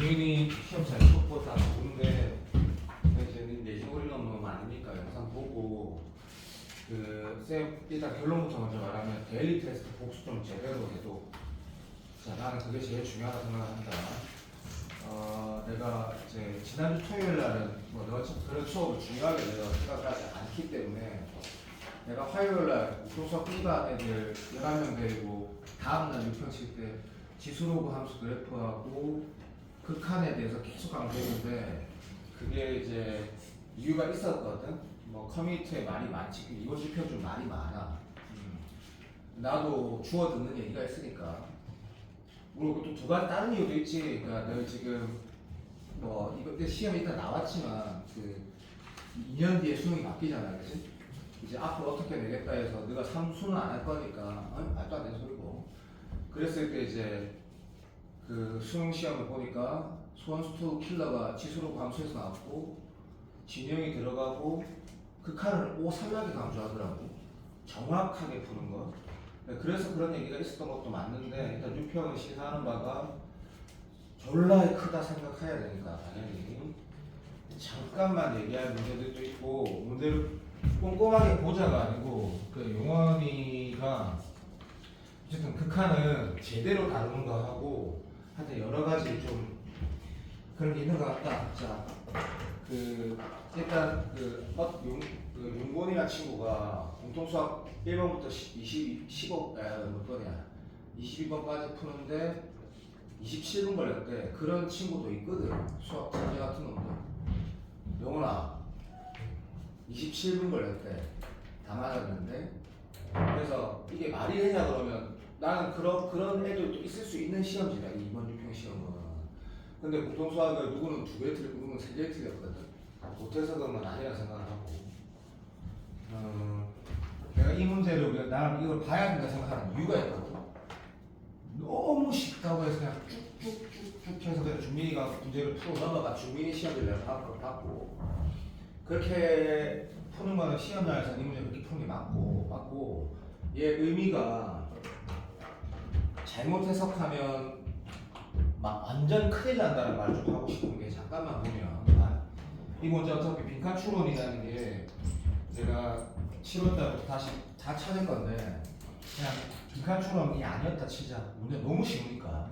본인이 시험 잘 쳐보고 다 보는데 이제 내신 올리는 거 많으니까 영상 보고 쌤 일단 결론부터 먼저 말하면 데일리 테스트 복수 좀 제대로 해도 자 나는 그게 제일 중요하다 생각한다. 내가 이제 지난주 토요일 날은 뭐 너가 그런 수업을 중요하게 내가 생각하지 않기 때문에 내가 화요일 날 수업 B반 애들 11명 데리고 다음날 6평 칠 때 지수로그 함수 그래프하고 극한에 대해서 계속 강조했는데 그게 이제 이유가 있었거든. 뭐 커뮤니티에 말이 많지. 이번 주편 좀 말이 많아. 나도 주워 듣는 얘기가 있으니까. 그리고 또 두 가지 다른 이유도 있지. 그러니까 너 지금 뭐 이거 시험 일단 나왔지만 그 2년 뒤에 수능이 바뀌잖아, 그렇지? 이제 앞으로 어떻게 되겠다 해서 네가 삼수는 안 할 거니까 말도 안 되는 소리고. 그랬을 때 이제 그 수능 시험을 보니까 소원수투 킬러가 지수로 함수에서 나왔고 진영이 들어가고 극한을 오살나게 강조하더라고. 정확하게 푸는 거. 그래서 그런 얘기가 있었던 것도 맞는데 일단 유평은 시사하는 바가 졸라 크다 생각해야 되니까 당연히 잠깐만 얘기할 문제들도 있고 문제를 꼼꼼하게 보자가 아니고 그 용원이가 어쨌든 극한은 제대로 다루는 거 하고 하여튼 여러 가지 좀 그런 게 있는 것 같다. 자, 일단 윤곤이라는 친구가 공통수학 1번부터 15몇 번이야. 22번까지 푸는데 27분 걸렸대. 그런 친구도 있거든. 수학 천재 같은 놈들. 영훈아, 27분 걸렸대. 다 맞았는데. 그래서 이게 말이 되냐 그러면 나는 그런 애들도 있을 수 있는 시험지다. 이번 유평 시험은. 근데 공통수학을 누구는 2개 틀리고 누구는 3개 틀렸거든. 못해서는 아니라 생각을 하고. 내가 이 문제를 나는 이걸 봐야 된다 생각하는 이유가 있거든. 너무 쉽다고 해서 그냥 쭉쭉쭉쭉 해서 그냥 준민이가 문제를 풀어 넘어가. 준민이 시험을 내가 받고 그렇게 푸는 거는 시험장에서 이 문제 그렇게 푸는 게 맞고 얘 의미가 잘못 해석하면 막 완전 큰일 난다는 말 좀 하고 싶은 게 잠깐만 보면 이 문제 어차피 빈칸 추론이라는 게 내가 7월달부터 다시 다 찾을 건데 그냥 빈칸 추론이 아니었다 치자. 문제 너무 쉬우니까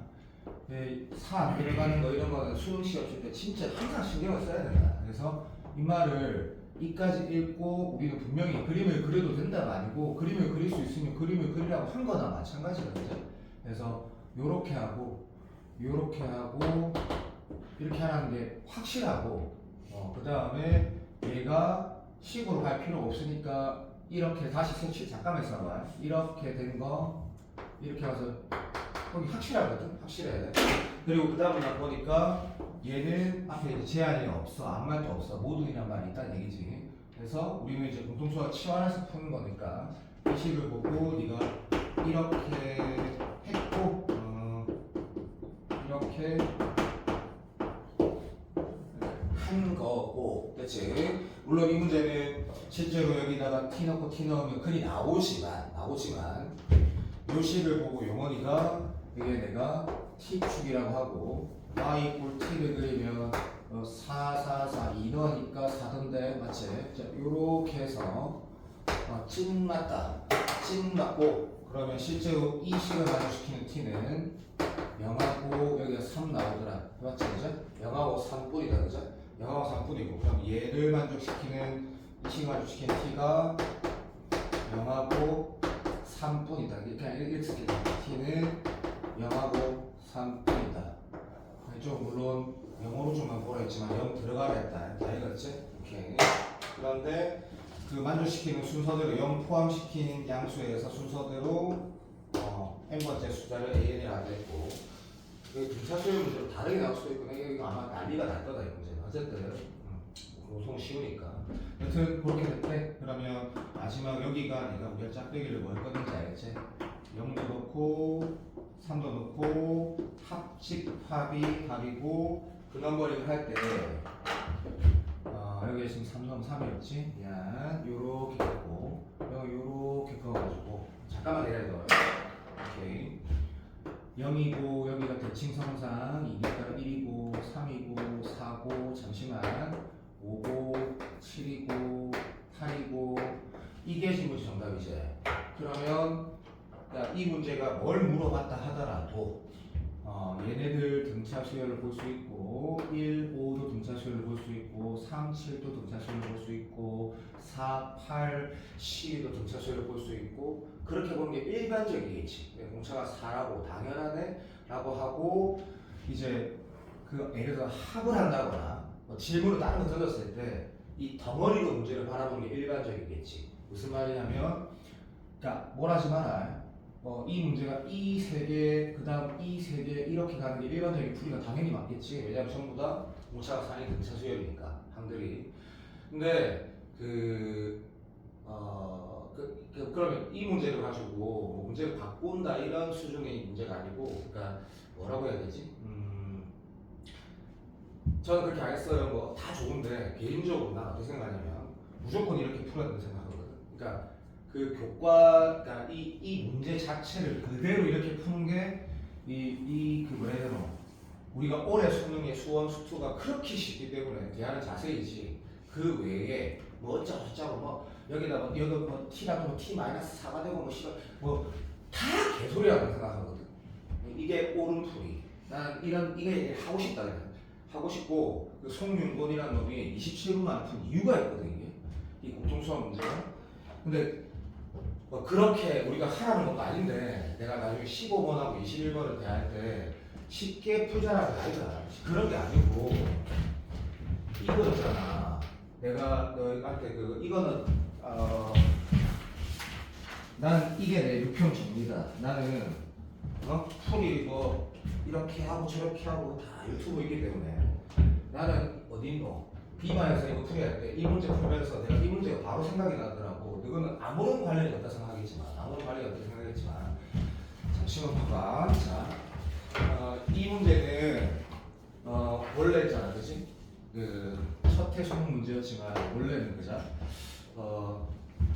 사 안 들어가는 거 이런 거는 수능 시험 칠 때 진짜 항상 신경을 써야 된다. 그래서 이 말을 이까지 읽고 우리는 분명히 그림을 그려도 된다가 아니고 그림을 그릴 수 있으면 그림을 그리라고 한 거나 마찬가지거든요. 그래서 요렇게 하고 이렇게 하는 게 확실하고 그 다음에 얘가 식으로 갈 필요가 없으니까 이렇게 다시 색칠 잠깐만 있어봐. 이렇게 된 거 이렇게 해서 거기 확실하거든. 확실해. 그리고 그 다음에 나 보니까 얘는 앞에 이제 제한이 없어. 아무 말도 없어. 모든이란 말이 있다는 얘기지. 그래서 우리는 이제 공통수학 치환해서 푸는 거니까 이 식을 보고 네가 이렇게 했고 이렇게 한 거고, 그치? 물론 이 문제는 실제로 여기다가 T 넣고 T 넣으면 글이 나오지만 요 식을 보고 용원이가 이게 내가 T축이라고 하고 Y 이꼴 T를 그리면 4, 4, 4, 2 넣으니까 4던데 맞지? 자, 요렇게 해서 찐 맞고 그러면 실제로 이 식을 만족시키는 T는 0하고 여기가 3 나오더라. 맞지? 그죠? 0하고 3뿐이다. 그죠? 0하고 3뿐이고 그럼 얘를 만족시키는 이 식을 만족시키는 T가 0하고 3뿐이다. 그냥 이렇게 쓰게 돼. T는 0하고 3뿐이다. 좀 물론 영어로 좀만 보라 했지만 0 들어가라 했다. 다 읽었지? 오케이. 그런데 그 만족시키는 순서대로 0 포함시킨 양수에서 순서대로 n번째 숫자를 an이라 됐고 분차수열 문제로 다르게 나올 수도 있고 이거 아마 난리가 날 거다 이 문제는. 어쨌든 너무 쉬우니까 여튼 그렇게 됐대. 그러면 마지막 여기가 내가 우리가 짝대기를 뭘 꺼낸지 알겠지? 0도 넣고 3도 넣고 합이고 그 넘버링을 할 때 여기 지금 3 3이었지? 야 요렇게 긋고 요렇게 그어가지고 잠깐만 기다려. 오케이. 0이고 여기가 대칭성상 2니까 1이고 3이고 4고 잠시만 5고 7이고 8이고 이게 지금 정답이지. 그러면 이 문제가 뭘 물어봤다 하더라도 얘네들 등차 수열을 볼 수 있고 1, 5도 등차 수열을 볼 수 있고 3, 7도 등차 수열을 볼 수 있고 4, 8, 12도 등차 수열을 볼 수 있고 그렇게 보는 게 일반적이겠지. 공차가 4라고 당연하네 라고 하고 이제 그 예를 들어 합을 한다거나 질문을 다른 거 던졌을 때 이 덩어리로 문제를 바라보는 게 일반적이겠지. 무슨 말이냐면 그러니까 뭘 하지 마라. 이 문제가 이 세 개, 그 다음 이 세 개 이렇게 가는 게 일반적인 풀이가 당연히 맞겠지. 왜냐하면 전부 다 공차가 4인 등차 수열이니까 항들이. 근데 그러면 이 문제를 가지고 뭐 문제를 바꾼다 이런 수준의 문제가 아니고, 그러니까 뭐라고 해야 되지? 저는 그렇게 하겠어요. 뭐 다 좋은데 개인적으로 난 어떻게 생각하냐면 무조건 이렇게 풀어야 된다고 생각하거든. 그러니까 그 교과, 그러니까 이 문제 자체를 그대로 이렇게 푸는 게 그 뭐라 해야 되나? 우리가 올해 수능의 수원 수투가 그렇게 쉽기 때문에 대하는 자세이지. 그 외에 뭐 어쩌고 뭐 여기다 뭐 여기 뭐 t라도 뭐 t 마이너스 4가 되고 뭐 다 개소리라고 생각하거든. 이게 옳은 풀이. 난 이게 하고 싶다 그래. 하고 싶고 그 송윤곤이라는 놈이 27분 만에 푼 이유가 있거든 이게. 이 공통수학 문제가. 근데 뭐 그렇게 우리가 하라는 것도 아닌데 내가 나중에 15번하고 21번을 대할 때 쉽게 풀자라는 게 아니다. 그런 게 아니고 이거였잖아. 내가 너한테 이거는 난 이게 내 유평 정리다. 나는 풀이 뭐 이렇게 하고 저렇게 하고 다 유튜브 있기 때문에 나는 B반에서 이거 풀이할 때 이 문제 풀면서 내가 이 문제가 바로 생각이 나더라고. 이거는 아무런 관련이 없다 생각하겠지만 잠시만 봐봐. 자, 이 문제는 원래 있잖아, 그지? 그 첫 해수능 문제였지만 원래는 그죠?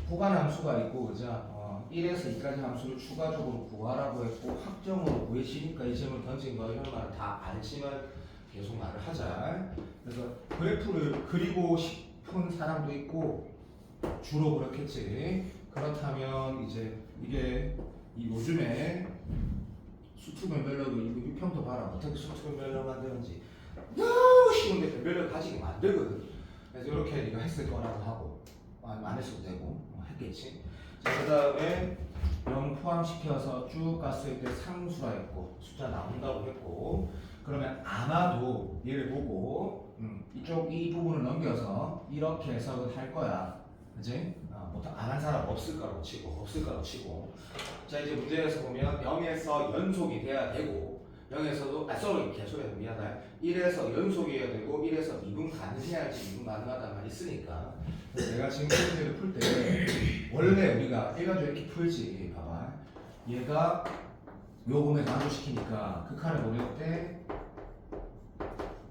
구간 함수가 있고 그죠? 1에서 2까지 함수를 추가적으로 구하라고 했고 확정으로 구해지니까 이 질문 던진 거 이런 말은 다 알지만 계속 말을 하자. 그래서 그래프를 그리고 싶은 사람도 있고 주로 그렇겠지. 그렇다면 이제 이게 요즘에 수투변별력을 유평도 봐라. 어떻게 수투변별력 만드는지 너무 쉬운데 변별력 가지게 만들거든. 그래서 이렇게 네가 했을 거라고 하고 안 했어도 되고 했겠지. 자, 그 다음에 0 포함시켜서 쭉 갔을 때 상수라 했고 숫자 나온다고 했고, 그러면 아마도 얘를 보고 이 부분을 넘겨서 이렇게 해석을 할 거야. 그치? 보통 안 한 사람 없을 거라고 치고. 자, 이제 문제에서 보면 0에서 연속이 돼야 되고 0에서도 개소리야 미안하다. 1에서 연속이어야 되고 1에서 미분 가능해야지 미분 가능하다는 말이 있으니까. 그래서 내가 지금 이 문제를 풀 때 원래 우리가 일반적으로 이렇게 풀지. 봐봐. 얘가 요금에 만족시키니까 극한을 보낼 때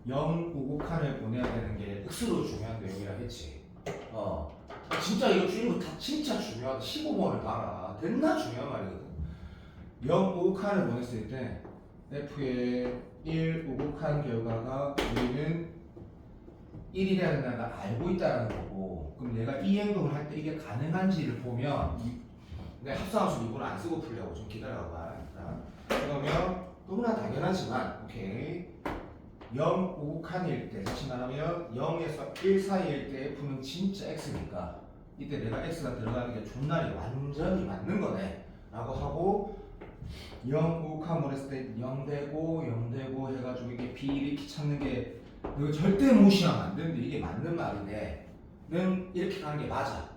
0, 5 극한을 보내야 되는 게 흑수로 중요한 내용이라 했지. 진짜 이거 주는 거 다 진짜 중요하다. 15번을 봐라. 됐나 중요한 말이거든. 0, 5 극한을 보냈을 때 F의 1, 5 극한 결과가 우리는 1이 돼야 된다는 걸 알고 있다는 거고, 그럼 내가 이 행동을 할 때 이게 가능한지를 보면 내가 합성함수 미분을 안 쓰고 풀려고 좀 기다려봐. 그러면 너무나 당연하지만 오케이 0, 5 극한일 때, 다시 말하면 0에서 1 사이일 때 F는 진짜 X니까 이때 내가 X가 들어가는 게 존나리 완전히 맞는 거네 라고 하고, 0, 5 극한 보냈을 때 0 되고 0 되고 해가지고 이게 비이렇게 찾는 게 이거 절대 무시하면 안 되는데 이게 맞는 말인데 는 이렇게 가는 게 맞아.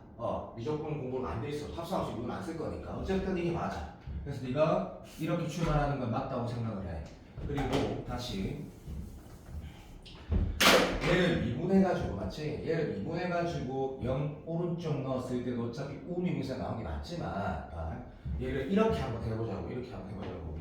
미적분 공부를 안 돼 있어. 합성함수 이건 안 쓸 거니까 어쨌든 이게 맞아. 그래서 네가 이렇게 출발하는 건 맞다고 생각을 해. 그리고 다시 얘를 미분해가지고 맞지? 얘를 미분해가지고 0 오른쪽 넣었을 때도 어차피 우미분사 나온 게 맞지만 얘를 이렇게 한번 해보자고.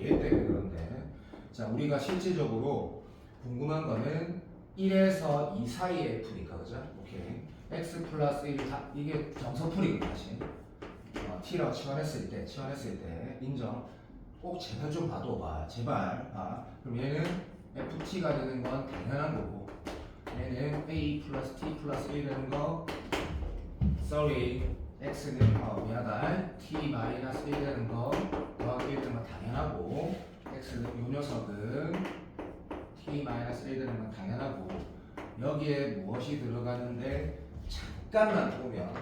얘 때문에 그런데, 자 우리가 실질적으로 궁금한 거는 1에서 2 사이의 F니까 그죠? 오케이. x 플러스 1 이게 정석풀이거든. 다시 t라고 치환했을 때 인정. 꼭 제발 좀 봐둬봐. 제발. 그럼 얘는 ft가 되는 건 당연한 거고, 얘는 a 플러스 t 플러스 1 되는 거, sorry, x는 미안하다. t 마이너스 1 되는 거 더하기 1 되는 건 당연하고, x는 요 녀석은 t 마이너스 1 되는 건 당연하고, 여기에 무엇이 들어가는데 잠깐만 보면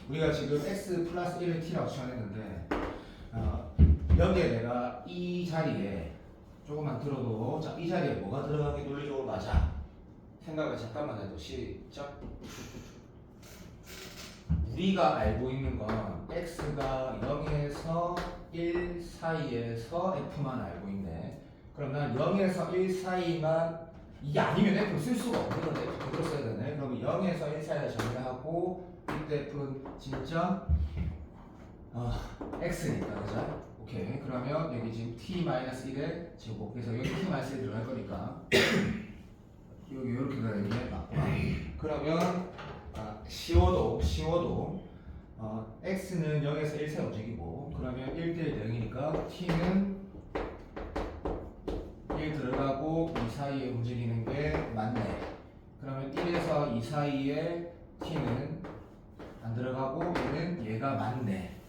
우리가 지금 x 플러스 1을 t라고 정했는데 여기에 내가 이 자리에 조금만 들어도 자, 이 자리에 뭐가 들어간 게 논리적으로 맞아? 생각을 잠깐만 해도 시작. 우리가 알고 있는 건 x가 0에서 1 사이에서 f만 알고 있네. 그럼 난 0에서 1 사이만 이게 아니면 f를 쓸 수가 없는 건데 f 그대로 써야 되네. 그럼 0에서 1 사이를 정리하고 이때 f는 진짜 x니까 그죠? 오케이. 그러면 여기 지금 t-1의 제곱, 그래서 여기 t-1 들어갈 거니까 여기 이렇게 되는 게 맞구나. 그러면 쉬워도 x는 0에서 1 사이 움직이고, 그러면 1대 0이니까 t는 1 들어가고 2 사이에 움직이는 게 맞네. 그러면 1에서 2 사이에 t는 안 들어가고 얘는 얘가 맞네.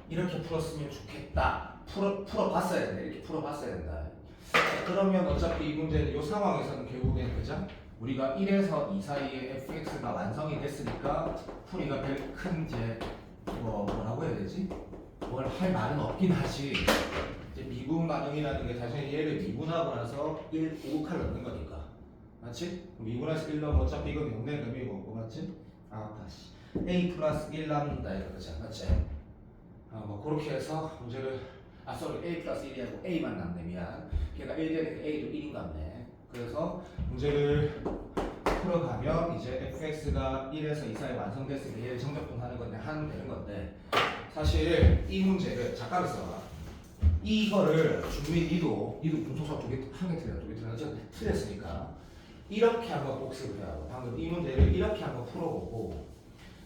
이렇게 풀었으면 좋겠다. 풀어봤어야 된다. 이렇게 풀어봤어야 된다. 그러면 어차피 이 문제는 이 상황에서는 결국엔 그죠? 우리가 1에서 2 사이에 fx가 완성이 됐으니까 풀이가 별 큰 이제 뭐라고 해야 되지? 뭘 할 말은 없긴 하지. 이제 미분 반응이라는 게 단순히 얘를 미분하고 나서 1, 5칼 넣는 거니까. 맞지? 미분해서 1 넣으면 어차피 이건 0내 의미고 뭐 맞지? 다시 a 플러스 1 남는다 이거 그죠? 맞지? 뭐 그렇게 해서 문제를 sorry a 플러스 1이 아니고 a만 남네. 미안. 걔가 1 되니까 a도 1인 같네. 그래서 문제를 풀어가면 이제 fx가 1에서 2 사이 완성됐으니까 얘를 정적분하는 건데 하면 되는 건데, 사실 이 문제를 잠깐 있어봐. 이거를 니도 분소수학 한 개 틀렸다. 어쨌든 틀렸으니까 이렇게 한번 복습을 해야 하고, 방금 이 문제를 이렇게 한번 풀어보고,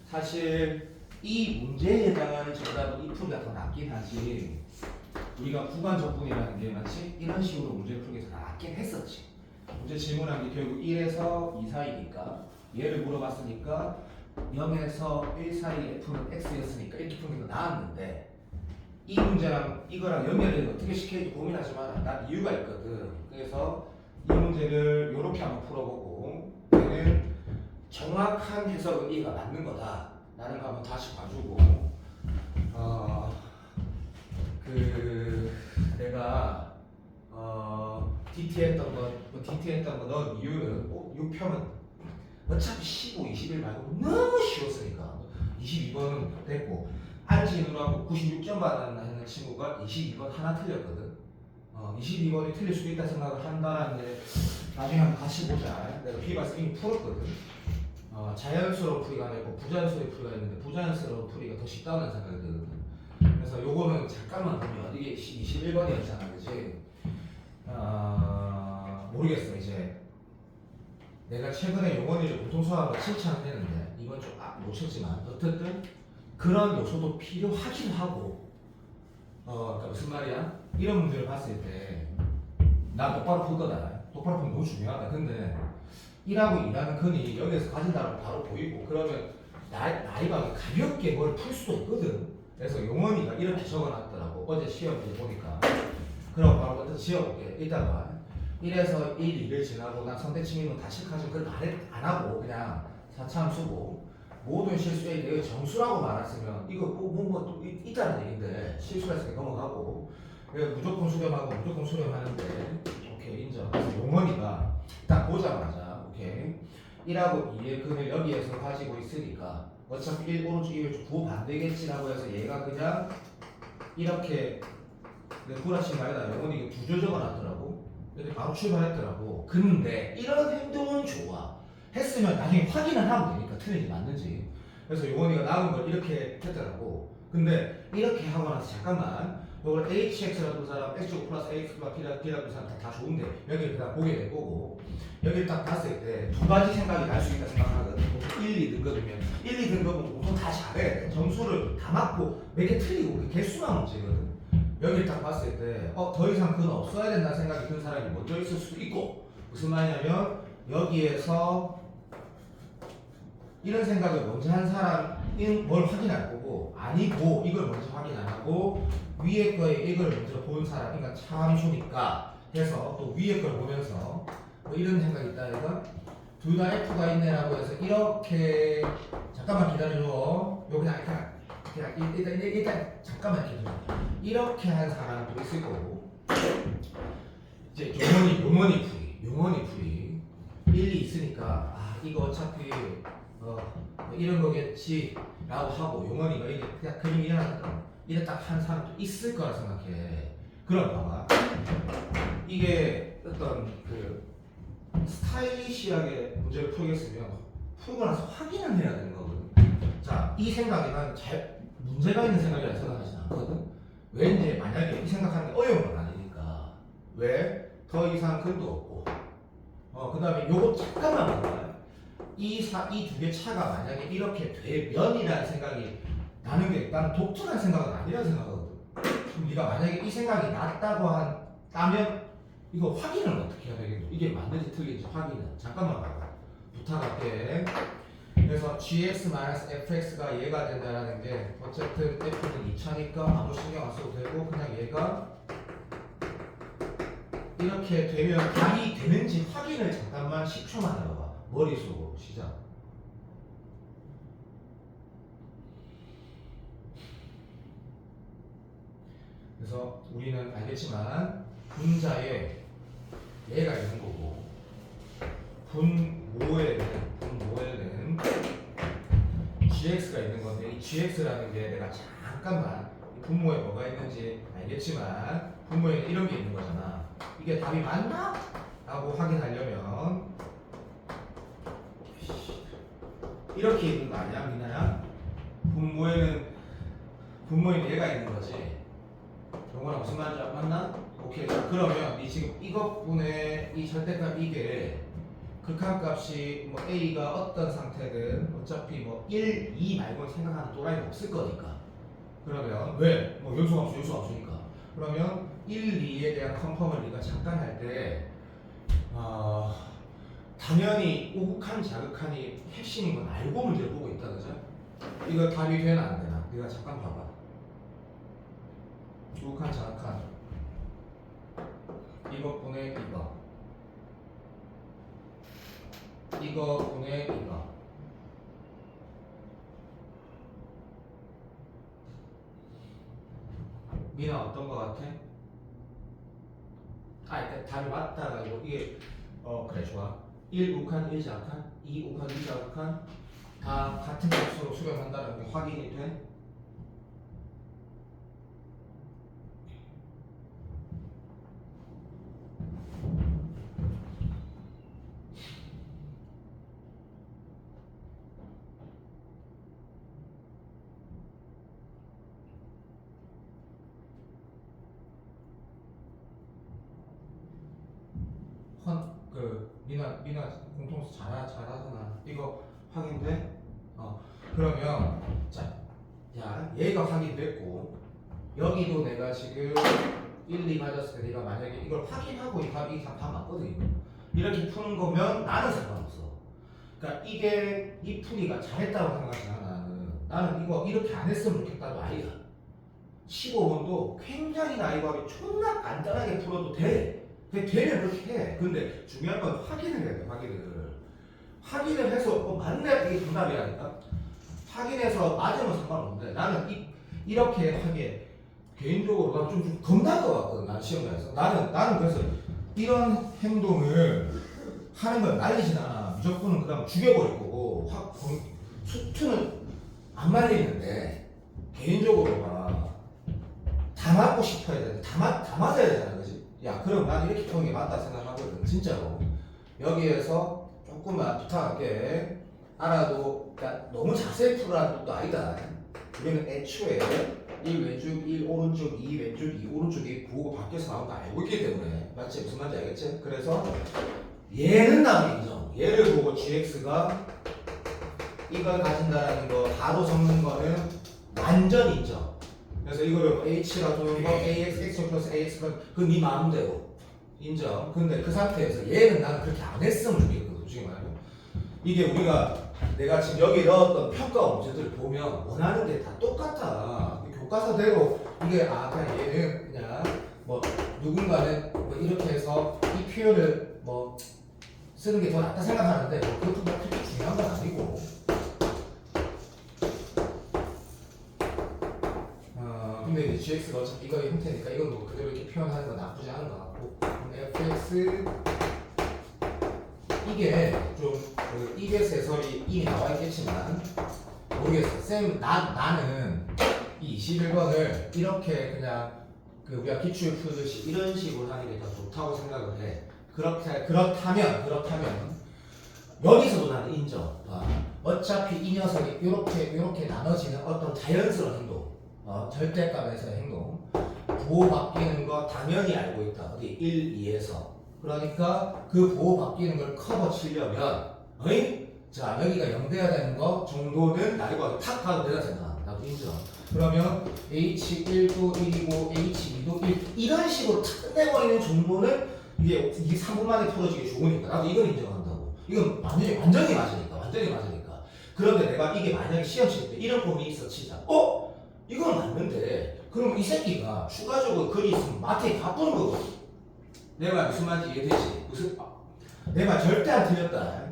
사실 이 문제에 해당하는 정답은 이 풀이가 더 낫긴 하지. 우리가 구간 적분이라는 게 마치 이런 식으로 문제를 풀기 위해서 낫긴 했었지. 문제 질문한 게 결국 1에서 2 사이니까 얘를 물어봤으니까 0에서 1 사이 f는 x였으니까 이렇게 푸는 게 더 나았는데, 이 문제랑 이거랑 연결을 어떻게 시킬지 고민하지만 난 이유가 있거든. 그래서 이 문제를 이렇게 한번 풀어보고, 얘는 정확한 해석은 이가 맞는 거다 라는 거 한번 다시 봐주고, 내가 DT 했던 거 넣은 이유는 6편은 어차피 15, 21 말고 너무 쉬웠으니까 22번은 됐고, 안진우라고 96점 받았는 친구가 22번 하나 틀렸거든. 22번이 틀릴 수도 있다 생각을 한다는 게 나중에 한번 같이 보자. 내가 비바스 이미 풀었거든. 자연스러운 풀이가 아니고 부자연스러운 풀이가 있는데 부자연스러운 풀이가 더 쉽다는 생각이 들거든. 그래서 요거는 잠깐만 보면 이게 21번이었잖아, 그치? 모르겠어. 이제 내가 최근에 용원이를 보통수학으로 칭찬을 했는데 이건 좀 놓쳤지만 어쨌든 그런 요소도 필요하긴 하고, 그러니까 무슨 말이야? 이런 문제를 봤을 때 나 똑바로 풀 거다. 똑바로 풀면 너무 중요하다. 근데 1하고 2라는 근이 여기에서 가진다는 바로 보이고, 그러면 나이가 가볍게 뭘 풀 수도 있거든. 그래서 용원이가 이렇게 적어놨더라고. 어제 시험 보니까. 그럼 바로 어떤 지어볼게. 이따가 1에서 1, 2를 지나고 난 선택침입은 다 실하지 그걸 안 하고 그냥 4참 쓰고, 모든 실수에 대해 정수라고 말했으면 이거 뭐 있다는 얘기인데 실수가 있으니까 넘어가고, 무조건 수렴하고 무조건 수렴하는데 오케이 인정. 그래서 용원이가 딱 보자마자 오케이 1하고 2의 근을 여기에서 가지고 있으니까 어차피 1 오른쪽 2 왼쪽 부호 반대겠지라고 해서 얘가 그냥 이렇게 구라친 말에다 영원히 두 줄 적어놨더라고. 이렇게 바로 출발했더라고. 근데 이런 행동은 좋아. 했으면 나중에 확인을 하면 되니까 틀린지 맞는지. 그래서 용원이가 나온 걸 이렇게 했더라고. 근데 이렇게 하고 나서 잠깐만 이걸 hx라고 본 사람, x제곱 플러스 ax가 b라고 본 사람 다 좋은데 여기를 다 보게 될 거고, 여기를 딱 봤을 때 두 가지 생각이 날 수 있다 생각하거든. 1, 2등급이면 1, 2등급은 우선 다 잘해. 점수를 다 맞고 몇 개 틀리고 그 개수만 문제거든. 여기를 딱 봤을 때 더 이상 그건 없어야 된다는 생각이 든 사람이 먼저 있을 수도 있고 무슨 말이냐면 여기에서 이런 생각을 먼저 한 사람이 뭘 확인할 거고 아니고 이걸 먼저 확인 안 하고 위에 거에 이걸 먼저 본 사람 그러니까 참 좋으니까 해서 또 위에 걸 보면서 뭐 이런 생각이 있다 해서 둘 다 F가 있네라고 해서 이렇게 잠깐만 기다려줘 요 그냥 일단 잠깐만 기다려 이렇게 한 사람도 있을 거고 이제 용언이 풀이 일리 있으니까 아 이거 어차피 이런 거겠지 라고 하고 용언이가 이게 그냥 그림이 이래 딱 한 사람도 있을 거라 생각해. 그럼 봐봐 이게 어떤 그 스타일리시하게 문제를 풀겠으면 풀고 나서 확인을 해야 되는 거거든. 자, 이 생각이 난 문제가 있는 생각이라 생각하진 않거든. 왠지 만약에 이 생각하는 게 어려운 건 아니니까 왜? 더 이상 근도 없고 그 다음에 요거 잠깐만 봐봐 이 두 개 차가 만약에 이렇게 되면이라는 생각이 나는 게 나는 독특한 생각은 아니라는 생각하거든. 그럼 네가 만약에 이 생각이 맞다고 한다면 이거 확인을 어떻게 해야 되겠노? 이게 맞는지 틀린지 확인은 잠깐만 봐봐 부탁할게. 그래서 gx-fx가 얘가 된다라는 게 어쨌든 f는 2차니까 아무 신경 안 써도 되고 그냥 얘가 이렇게 되면 답이 되는지 확인을 잠깐만 10초만 해봐 머릿속으로 시작. 그래서 우리는 알겠지만 분자에 얘가 있는 거고 분모에는 gx가 있는 건데 이 gx라는 게 내가 잠깐만 분모에 뭐가 있는지 알겠지만 분모에는 이런 게 있는 거잖아. 이게 답이 맞나? 라고 확인하려면 이렇게 있는 거 아니야 미나야? 분모에는 얘가 있는 거지. 영어랑 무슨 말인지 맞나? 오케이. 자, 그러면 이 지금 이것분의 이 절대값 이게 극한값이 뭐 a가 어떤 상태든 어차피 뭐 1, 2 말고는 생각하는 또라이가 없을 거니까. 그러면 왜? 뭐 요소함수니까. 그러면 1, 2에 대한 컨펌을 네가 잠깐 할 때 당연히 우극한 자극한이 핵심인 건 알고 문제를 보고 있다 그죠? 이거 답이 되나 안 되나? 네가 잠깐 봐봐. 우극한 자극한 이것분의 이거분의 이거 미나 어떤 거 같아? 답이 맞다가 이게 그래 좋아 1 우극한 1 자극한 2 우극한 2 자극한 다 같은 값으로 수렴한다는 게 확인이 돼? 미나 공통수 잘하잖아. 이거 확인돼? 그러면 야 얘가 확인됐고 여기도 내가 지금 1, 2 맞았을 때 내가 만약에 이걸 확인하고 이 답이 다 맞거든 이거. 이렇게 푸는 거면 나는 상관없어. 그러니까 이게 이 풀이가 잘했다고 생각하지 않아. 나는 이거 이렇게 안 했으면 좋겠다도 아니야. 15번도 굉장히 나이가게 존나 간단하게 풀어도 돼. 되면 그렇게 해. 근데 중요한 건 확인을 해야 돼. 확인을 해서 맞네 이게 정답이라니까. 확인해서 맞으면 상관없는데 나는 이렇게 하기에 개인적으로 난 좀 겁날 것 같거든. 나는 시험장에서 나는 그래서 이런 행동을 하는 건 말리진 않아. 무조건은 그다음 죽여버릴 거고 수트는 안 말리는데 개인적으로 다 맞고 싶어야 돼. 다 맞아야 되잖아, 그지? 야, 그럼 난 이렇게 푸는 게 맞다 생각하거든, 진짜로. 여기에서 조금만 부탁할게. 알아도, 그러니까 너무 자세히 풀으라는 것도 아니다. 우리는 애초에 1 왼쪽, 1 오른쪽, 2 왼쪽, 2 오른쪽이 구호가 바뀌어서 나온 거 알고 있기 때문에. 맞지? 무슨 말인지 알겠지? 그래서 얘는 나도 인정. 얘를 보고 gx가 이걸 가진다라는 거 바로 적는 거는 완전 인정. 그래서 이거를 h라 두는 거 ax, x 플러스 ax 그건 네 마음대로 인정. 근데 그 상태에서 얘는 나는 그렇게 안 했으면 좋겠거든. 솔직히 말하면 이게 우리가 내가 지금 여기 넣었던 평가 문제들을 보면 원하는 게 다 똑같아. 교과서대로 이게 그냥 얘는 그냥 뭐 누군가는 뭐 이렇게 해서 이 표현을 뭐 쓰는 게 더 낫다 생각하는데 뭐 그것도 뭐 그렇게 중요한 건 아니고. 근데 이제 gx가 어차피 이거의 형태니까 이건 뭐 그대로 이렇게 표현하는 건 나쁘지 않은 것 같고. fx 이게 좀그 EBS 해설이 이미 나와 있겠지만 모르겠어. 쌤 나는 이 21번을 이렇게 그냥 그 우리가 기출 풀듯이 이런 식으로 하는 게 더 좋다고 생각을 해. 그렇다면 여기서도 나는 인정. 어차피 이 녀석이 이렇게 나눠지는 어떤 자연스러운 행동, 절대값에서의 행동, 보호 바뀌는 거 당연히 알고 있다. 어디 1, 2에서. 그러니까 그 보호 바뀌는 걸 커버 치려면, 자 여기가 0 돼야 되는 거 정도는 나이가 탁 가도 되잖아. 나도 인정. 그러면 H1도 1이고 H2도 1 이런 식으로 탁 끝내버리는 정도는 이게 3분 만에 풀어지기 좋으니까 나도 이건 인정한다고. 이건 완전히 맞으니까. 그런데 내가 이게 만약에 시험 칠 때 이런 폼이 있어 치자. 이건 맞는데 그럼 이 새끼가 추가적으로 글이 있으면 마트에 바꾸는 거거든. 내 말 무슨 말인지 이해되지? 내 말 절대 안 틀렸다.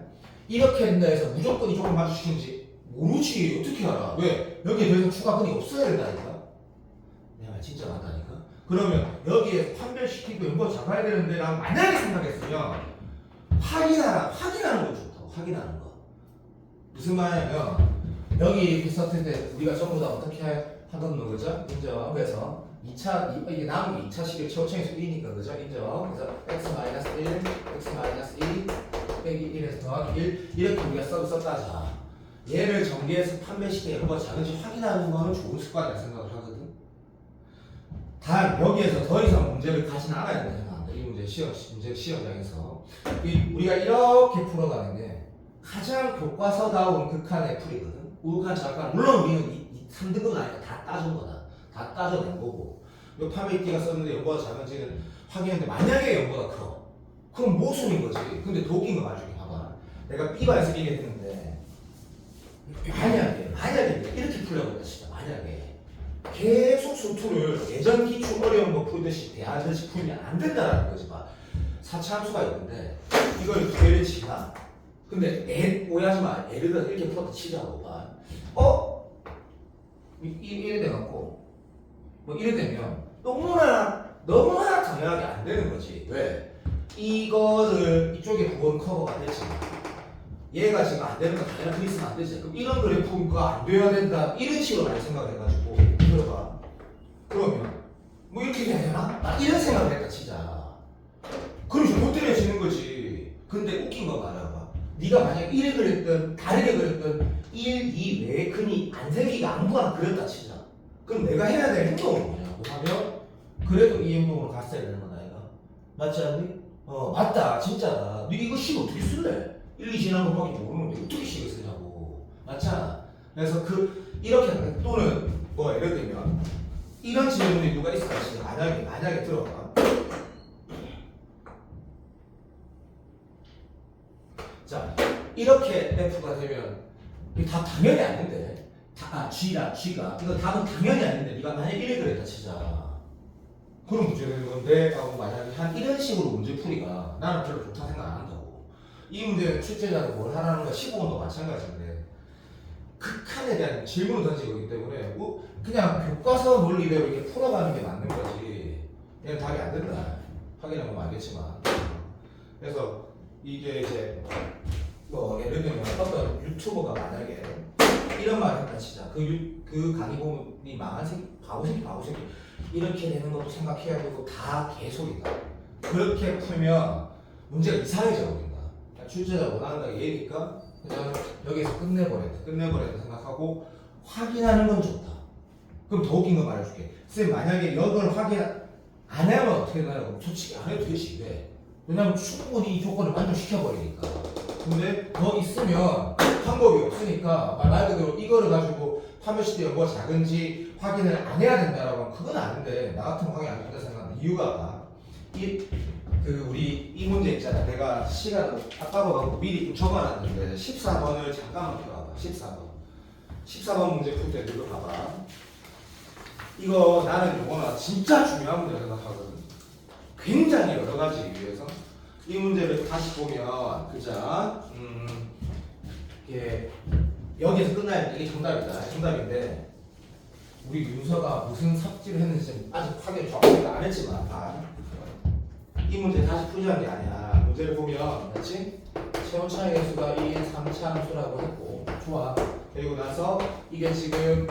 이렇게 된다 해서 무조건 이쪽을 맞추시는지 모르지. 어떻게 알아? 왜? 여기에 더 이상 추가근이 없어야 된다니까. 내 말 진짜 맞다니까. 그러면 여기에 판별시키고 연구 잡아야 되는데 라고 만약에 생각했으면 확인하는 거 좋다고. 확인하는 거. 무슨 말이냐면 여기 이렇게 썼을 때 우리가 전부 다 어떻게 하던 거죠? 인정. 그래서 2차 이게 남은 게 2차 식의 최고청에서 1이니까 그죠? 인정. 그래서 x-1, x-1 빼기 1에서 더하기 1 이렇게 우리가 썼다. 자, 얘를 전개해서 판별시키는 연구가 작은지 확인하는 거는 좋은 습관이라 생각을 하거든. 단 여기에서 더 이상 문제를 가진 않아야 된다. 이 문제 시험장에서 우리가 이렇게 풀어가는 게 가장 교과서다운 극한의 풀이거든. 우극한 작가 물론 우리는 이 3등급은 아니까 다 따진 거다. 다 따져낸 거고. 요 파메이티가 썼는데 연보다 작은지는 확인했는데 만약에 연보다 커. 그럼 모순인 거지. 근데 독인 거 나중에 봐봐. 내가 B반에서 얘기했는데 만약에 이렇게 풀려고 했다 진짜. 만약에 계속 수투를 예전 기출 어려운 거 풀듯이 대하듯이 풀면 안 된다라는 거지. 봐. 4차 함수가 있는데 이걸 두 개를 치나. 근데 오해하지 마. 예를 들어서 이렇게 풀었다 치자고 봐. 이래 돼갖고 뭐 이래 되면 너무나 당연하게 안 되는 거지. 왜? 이거를 이쪽에 부분 커버가 됐지. 얘가 지금 안 되는 거 당연히 그 있으면 안 되지. 그럼 이런 그래프가 안 돼야 된다. 이런 식으로 많이 생각해가지고 들어봐. 그러면 뭐 이렇게 돼야 되나? 나 이런 생각을 했다 치자. 그럼 저 때문에 지는 거지. 근데 웃긴 거 말해봐. 네가 만약에 1을 그렸든 다르게 그렸든 1, 2 외에 근이 안 생기게 아무거나 그렸다 치자. 그럼 내가 해야 될 행동은 뭐냐고 하면 그래도 이 행동으로 갔어야 되는 거다 이거. 맞지 않니? 맞다 진짜다. 너 이거 식 어떻게 쓸래? 1, 2 지난 것밖에 모르는데 어떻게 식을 쓰냐고. 맞잖아. 그래서 이렇게 또는 뭐 예를 들면 이런 질문이 누가 있을 것이냐. 만약에 들어봐. 자, 이렇게 F가 되면 이게 답 당연히 아닌데 G가 이거 답은 당연히 아닌데 네가 만약에 1을 그랬다 치자. 그런 문제 되는 건데 하고 만약에 한 이런 식으로 문제 풀이가 나는 별로 좋다 생각 안 한다고. 이 문제는 출제자가 뭘 하라는 거야. 15번도 마찬가지인데 극한에 대한 질문을 던지고 있기 때문에 뭐 그냥 교과서 논리대로 이렇게 풀어가는 게 맞는 거지. 얘는 답이 안 된다. 확인하면 알겠지만. 그래서 이게 이제 뭐 예를 들면 어떤 유튜버가 만약에 이런 말을 했다 치자. 그 강의 보니 망한 새끼, 바보 새끼 이렇게 되는 것도 생각해야 되고 다 개소리다. 그렇게 풀면 문제가 이상해져 버린다. 출제자 원하는 게 얘니까 그냥 여기서 끝내버렸다 생각하고 확인하는 건 좋다. 그럼 더 웃긴 거 말해줄게. 쌤 만약에 이걸 확인 안 하면 어떻게 되냐고. 솔직히 안 해도 되지. 왜? 왜냐면 충분히 이 조건을 만족시켜버리니까. 근데 더 있으면 방법이 없으니까 말 그대로 이거를 가지고 판별식 때 연구가 작은지 확인을 안 해야 된다라고 하면 그건 아닌데 나 같으면 확인 안 된다 생각하는데 이유가 우리 이 문제 있잖아. 내가 시간을 아까보고 미리 좀 적어놨는데 14번을 잠깐만 펴봐봐. 14번 문제 풀 때 이거 봐봐. 이거 나는 요거는 진짜 중요한 문제 생각하거든. 굉장히 여러 가지 위해서 이 문제를 다시 보면 그자 이게 여기에서 끝나야 이게 정답인데 우리 윤서가 무슨 삽질을 했는지 아직 확인 정확하게 안 했지만 이 문제 다시 풀자는 게 아니야. 문제를 보면 그렇지? 체온차의 개수가 2인 3차 함수라고 했고 좋아. 그리고 나서 이게 지금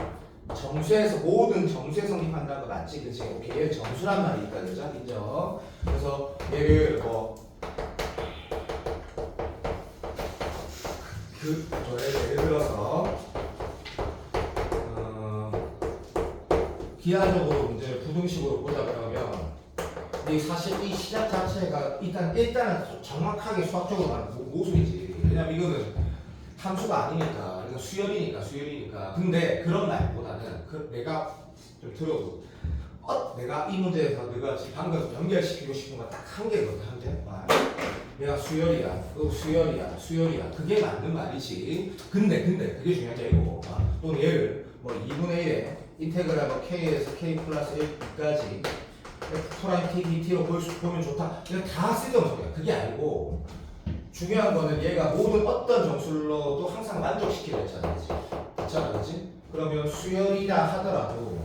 정수에서 모든 정수에 성립한다는 거 맞지? 그치? 오케이. 얘는 정수란 말이 있다. 그죠? 인정. 그래서 얘를 예를 들어서 기하적으로 문제를 부등식으로 보자 그러면 사실 이 시작 자체가 일단은 정확하게 수학적으로 말하면 모순이지. 왜냐면 이거는 함수가 아니니까, 그러니까 수열이니까. 근데 그런 말보다는 내가 좀 들어도 내가 이 문제에서 내가 지금 방금 연결시키고 싶은 건 딱 한 개거든. 한 개. 내가 수열이야. 그게 맞는 말이지. 근데 그게 중요한 게 아니고 또는 얘를 2분의 1에 인테그랄 k에서 k 플러스 1까지 F t dt로 보면 좋다. 그냥 다 쓸데없는 소리야. 그게 아니고 중요한 거는 얘가 모든 어떤 정수로도 항상 만족시키려 했잖아. 그치? 그러면 수열이라 하더라도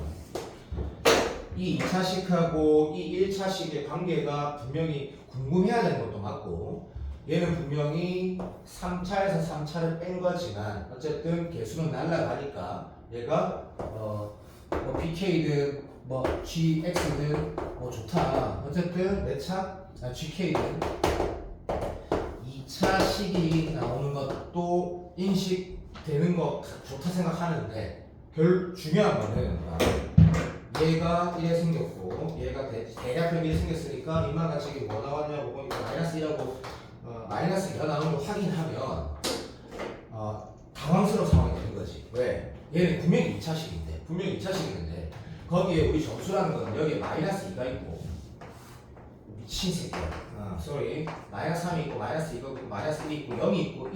이 2차식하고 이 1차식의 관계가 분명히 궁금해야 되는 것도 맞고 얘는 분명히 3차에서 3차를 뺀 거지만 어쨌든 개수는 날라가니까 얘가 PK든 GX든 좋다. 어쨌든 내 차? GK든 2차식이 나오는 것도 인식되는 거 좋다 생각하는데 중요한 거는 얘가 1에 생겼고 얘가 대략 1에 생겼으니까 이만 같이 뭐 나왔냐고 보니까 마이너스 1하고 마이너스 2가 나오는 걸 확인하면 당황스러운 상황이 되는 거지. 왜? 얘는 분명히 2차식인데 거기에 우리 점수라는 건 여기에 마이너스 2가 있고 미친 새끼야. 마이너스 3이 있고 마이너스 2가 있고 마이너스 1이 있고 0이 있고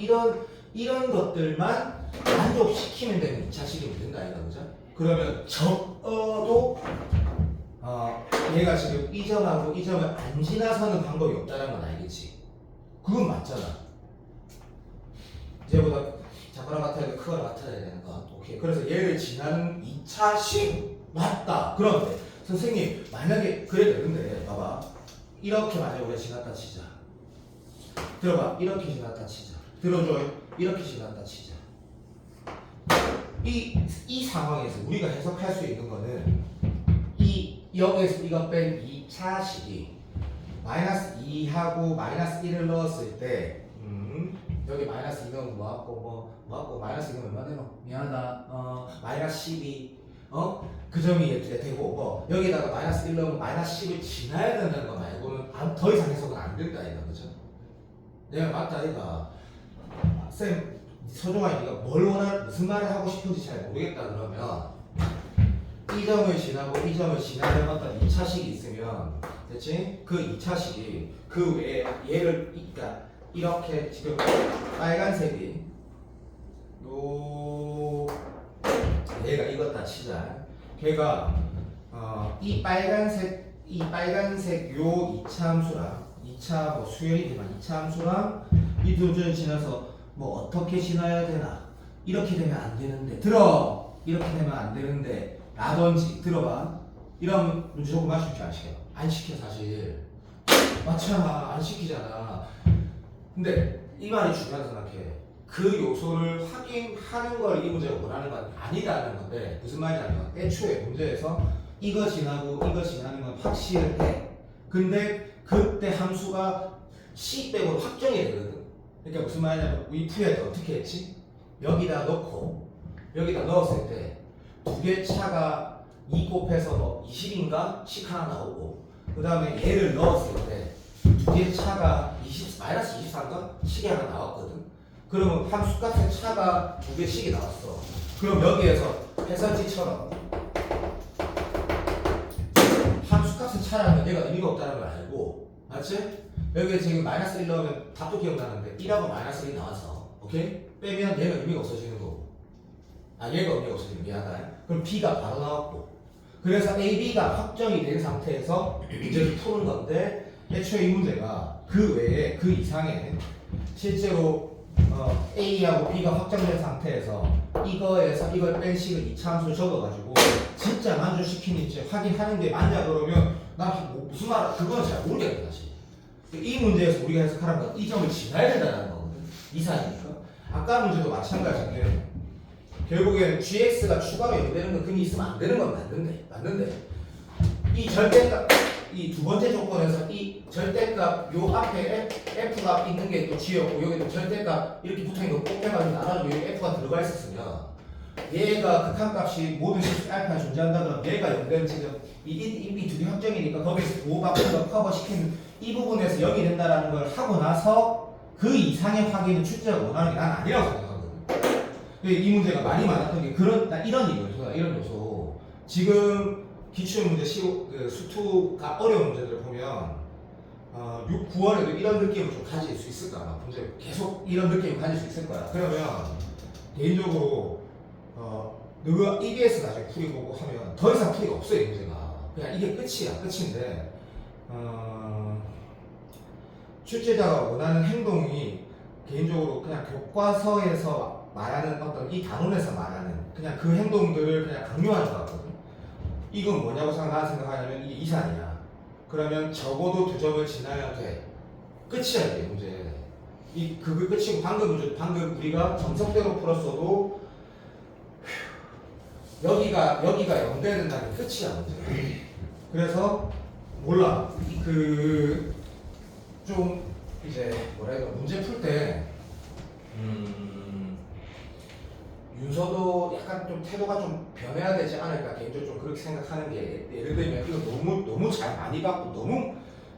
이런 것들만 만족시키면 되는 2차식이면 된다 이거 그죠? 그러면 적어도 얘가 지금 이 점하고 이 점을 안 지나서는 방법이 없다는 건 알겠지? 그건 맞잖아. 얘보다 작거나 같아야 돼, 크거나 같아야 되는 거. 오케이. 그래서 얘를 지나는 2차식 맞다. 그런데 선생님 만약에 그래 되는데 봐봐. 이렇게 만약에 우리가 지났다 치자. 들어봐. 이렇게 지났다 치자. 들어줘요. 이렇게 지났다 치자. 이 상황에서 우리가 해석할 수 있는 거는 여기에서 이거 뺀 2차식이 마이너스 2하고 마이너스 1을 넣었을 때 여기 마이너스 2는 뭐하고 마이너스 2는 얼마 되노? 미안하다. 마이너스 12 그 점이 되고 여기다가 마이너스 1 넣으면 마이너스 10을 지나야 된다는 거 말고는 더 이상 해석은 안 된다 이거 그죠? 내가 맞다 이거 쌤 서종아 네가 무슨 말을 하고 싶은지 잘 모르겠다 그러면 이 점을 지나고 이 점을 지나는 어떤 2차식이 있으면 됐지? 그 2차식이 그 외에 얘를 그러니까 이렇게 지금 빨간색이 얘가 이것다 치자. 걔가 이 빨간색 요 2차 함수랑 2차 수열이지만 2차 함수랑 이 두 점을 지나서 어떻게 지나야 되나? 이렇게 되면 안 되는데 이렇게 되면 안 되는데 라든지 들어봐. 이러면 무조건 맞춤식 안 시켜. 안 시켜 사실. 맞잖아. 안 시키잖아. 근데 이 말이 중요하다 생각해. 그 요소를 확인하는 걸 이 문제가 원하는 건 아니다는 건데 무슨 말이냐면 애초에 문제에서 이거 지나고 이거 지나는 건 확실해. 근데 그때 함수가 C 빼고 확정이 되거든. 그러니까 무슨 말이냐면 if에 어떻게 했지? 여기다 넣고 여기다 넣었을 때 두 개 차가 2 곱해서 20인가? 식 하나 나오고 그 다음에 얘를 넣었을 때 두 개 차가 마이너스 24인가? 식이 하나 나왔거든. 그러면 함수값의 차가 두 개씩이 나왔어. 그럼 여기에서 해설지처럼 함수값은 차라는 얘가 의미가 없다는 걸 알고, 맞지? 여기에 지금 마이너스 1 넣으면 답도 기억나는데 1하고 마이너스 1이 나와서, 오케이? 빼면 얘가 의미가 없어지는 거고, 얘가 의미가 없어지는, 미안하다. 그럼 B가 바로 나왔고, 그래서 A, B가 확정이 된 상태에서 문제를 푸는 건데, 애초에 이 문제가 그 외에, 그 이상에 실제로 A하고 B가 확정된 상태에서 이거에서 이걸 뺀 식을 2차 함수를 적어가지고 진짜 만족시키는지 확인하는 게 맞냐 그러면 나 무슨 말, 그건 잘 모르겠다 사실. 이 문제에서 우리가 해석하는 건 이 점을 지나야 된다는 거거든. 이상이니까. 아까 문제도 마찬가지인데 결국엔 gx가 추가로 연되는 건 근이 있으면 안 되는 건 맞는데 이 절대값, 이 두 번째 조건에서 이 절대값 요 앞에 f가 있는 게 또 g였고 여기도 절대값 이렇게 붙어있는 거 꼭 빼가지고 나눠주고 여기 f가 들어가 있었으면 얘가 극한값이 모든 실수 알파에 존재한다 그러면 얘가 연되는 지점 이 두 개 확정이니까 거기서 보호받는 거 커버시키는 이 부분에서 0이 된다라는 걸 하고 나서 그 이상의 확인은 출제가 원하는 게 난 아니라고 생각하거든. 이 문제가 많이 많았던 게 이런 요소. 지금 기출문제 수투가 어려운 문제들을 보면 6, 9월에도 이런 느낌을 좀 가질 수 있을 거야. 문제 계속 이런 느낌을 가질 수 있을 거야. 그러면 개인적으로 너가 EBS 나중에 풀이 보고 하면 더 이상 풀이가 없어 이 문제가. 그냥 이게 끝인데 출제자가 원하는 행동이 개인적으로 그냥 교과서에서 말하는 어떤 이 단원에서 말하는 그냥 그 행동들을 그냥 강요하는 것 같거든. 이건 뭐냐고 생각하냐면 이게 이산이야. 그러면 적어도 2점을 지나야 돼. 끝이야 이게 문제. 그게 끝이고 방금 우리가 정석대로 풀었어도 여기가 0되는 날이 끝이야 문제. 그래서 몰라. 좀 이제 뭐라 해야 되나 문제 풀 때 윤서도 약간 좀 태도가 좀 변해야 되지 않을까 개인적으로 좀 그렇게 생각하는 게 예를 들면 이거 너무 잘 많이 받고 너무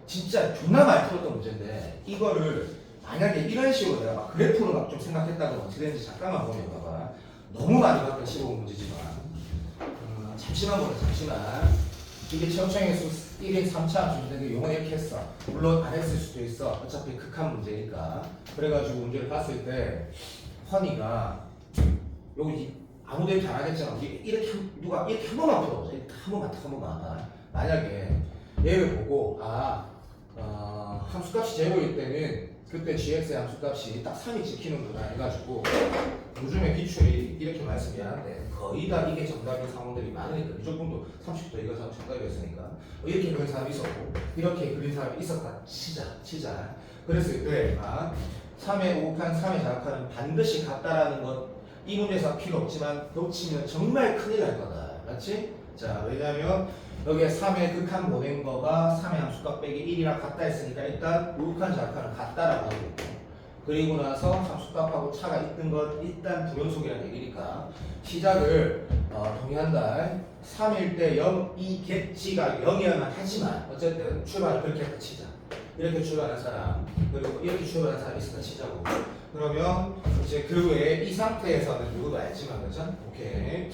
진짜 존나 많이 풀었던 문제인데 이거를 만약에 이런 식으로 내가 막 그래프로 막 좀 생각했다면 어떻게 되는지 잠깐만 보면 봐봐. 너무 많이 받던 15 문제지만 잠시만. 이게 청청에서 1인 3차 함수인데 용어 이렇게 했어. 물론 안 했을 수도 있어. 어차피 극한 문제니까. 그래가지고 문제를 봤을 때 허니가 여기 아무도 이렇게 안 하겠잖아. 누가 이렇게 한 번만 풀어보자. 이렇게 한 번만. 만약에 얘를 보고 함수값이 제로일 때는 그때 gx의 함수값이 딱 3이 지키는구나 해가지고 요즘에 기출이 이렇게 말씀이하는데 거의 다 이게 정답인 상황들이 많으니까 이 조건도 30도 이거 정답이었으니까 이렇게 그린 사람이 있었고 이렇게 그린 사람이 있었다 치자. 그랬을 때 3의 오칸 3의 자각하는 반드시 같다라는 것 이 문제에서 필요 없지만 놓치면 정말 큰일 날 거다. 맞지? 자, 왜냐면 여기에 3의 극한 보낸 거가 3의 함수값 빼기 1이랑 같다 했으니까 일단 우극한 자극하는 같다라고 하고 있고 그리고 나서 함수값하고 차가 있던 건 일단 불연속이라는 얘기니까 시작을 동의한다. 3일 때 0이겠지가 0이어야만 하지만 어쨌든 출발을 그렇게 했다 치자. 이렇게 출발한 사람 그리고 이렇게 출발한 사람이 있었다 치자고. 그러면 이제 그 외에 이 상태에서는 누구도 알지만 그죠? 오케이.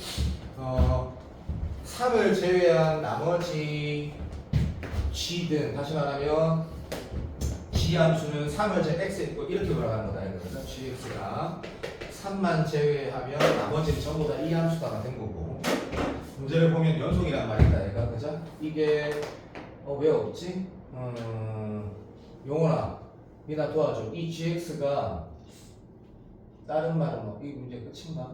3을 제외한 나머지 g든 다시 말하면 g 함수는 3을 제 x 있고 이렇게 돌아가는 거다 이거죠. gx가 3만 제외하면 나머지는 전부 다 이 함수가 된 거고 문제를 보면 연속이란 말이다 얘가 그죠? 이게 왜 없지? 용원아 니나 도와줘. 이 gx가 다른 말은 이 문제 끝인가?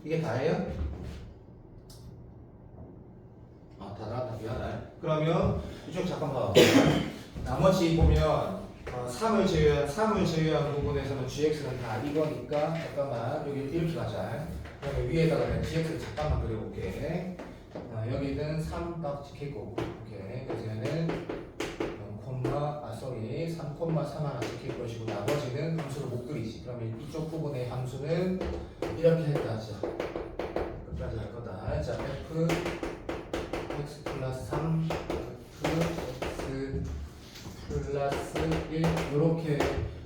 이게 다예요? 다 나왔다. 미안해. 그러면 이쪽 잠깐 봐. 나머지 보면 3을 제외한 부분에서는 gx는 다 이거니까 잠깐만 여기 이렇게 가자. 그러면 위에다가 gx를 잠깐만 그려볼게. 여기는 3 딱 지킬 거고. 오케이. 그래서 얘는 3,3 하나 지킬 것이고 나머지는 함수를 못 그리지. 그러면 이쪽 부분의 함수는 이렇게 했다 하자. 끝까지 할 거다. 자, f x 플러스 3 f x 플러스 1 이렇게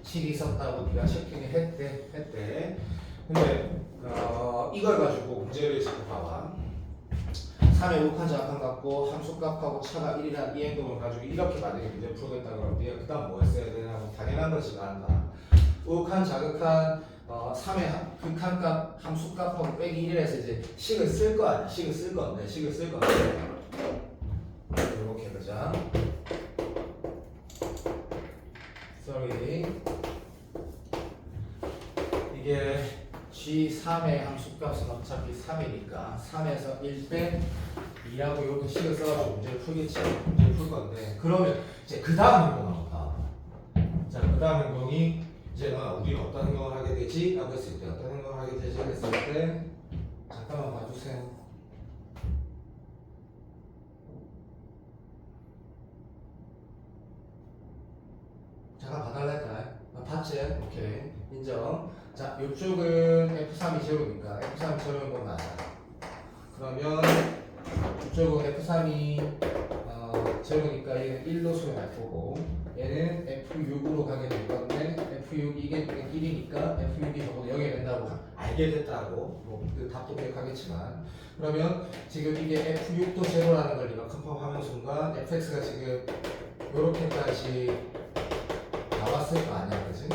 식이 있었다고 네가 체킹을 했대. 근데 이걸 가지고 문제를 지금 봐봐. 3의 우칸 자악한 갖고 함수값하고 차가 1이라는 이 행동을 가지고 이렇게 만약에 문제 풀겠다 그러면 네가 그 다음 뭐 했어야 되냐고 당연한 거지만 우칸 자극한 3의 극한값 함수값하고 빼기 1이라서 이제 식을 쓸 거 아니야. 식을 쓸 건데 이렇게 그자 sorry 이게 G3의 함수값은 어차피 3이니까 3에서 1 빼 2라고 이렇게 식을 써가지고 문제를 풀겠지. 문제를 풀 건데 그러면 이제 그 다음 행동 한번 봐봐. 자, 그 다음 행동이 이제 우리는 어떤 행동을 하게 되지? 라고 했을 때 어떤 행동을 하게 되지? 했을 때 잠깐만 봐주세요. 잠깐 봐달랄까? 봤지? 오케이 인정. 자, 이쪽은 F3이 제로니까 F3이 제로인 건 맞아. 그러면 이쪽은 F3이 제로니까 얘는 1로 소요할 거고 얘는 F6으로 가게 될 건데 F6 이게 1이니까 F6이 적어도 0이 된다고 알게 됐다고 뭐 답도 기억하겠지만 그러면 지금 이게 F6도 제로라는 걸 네가 컴파하는 순간 fx가 지금 요렇게까지 나왔을 거 아니야, 그지?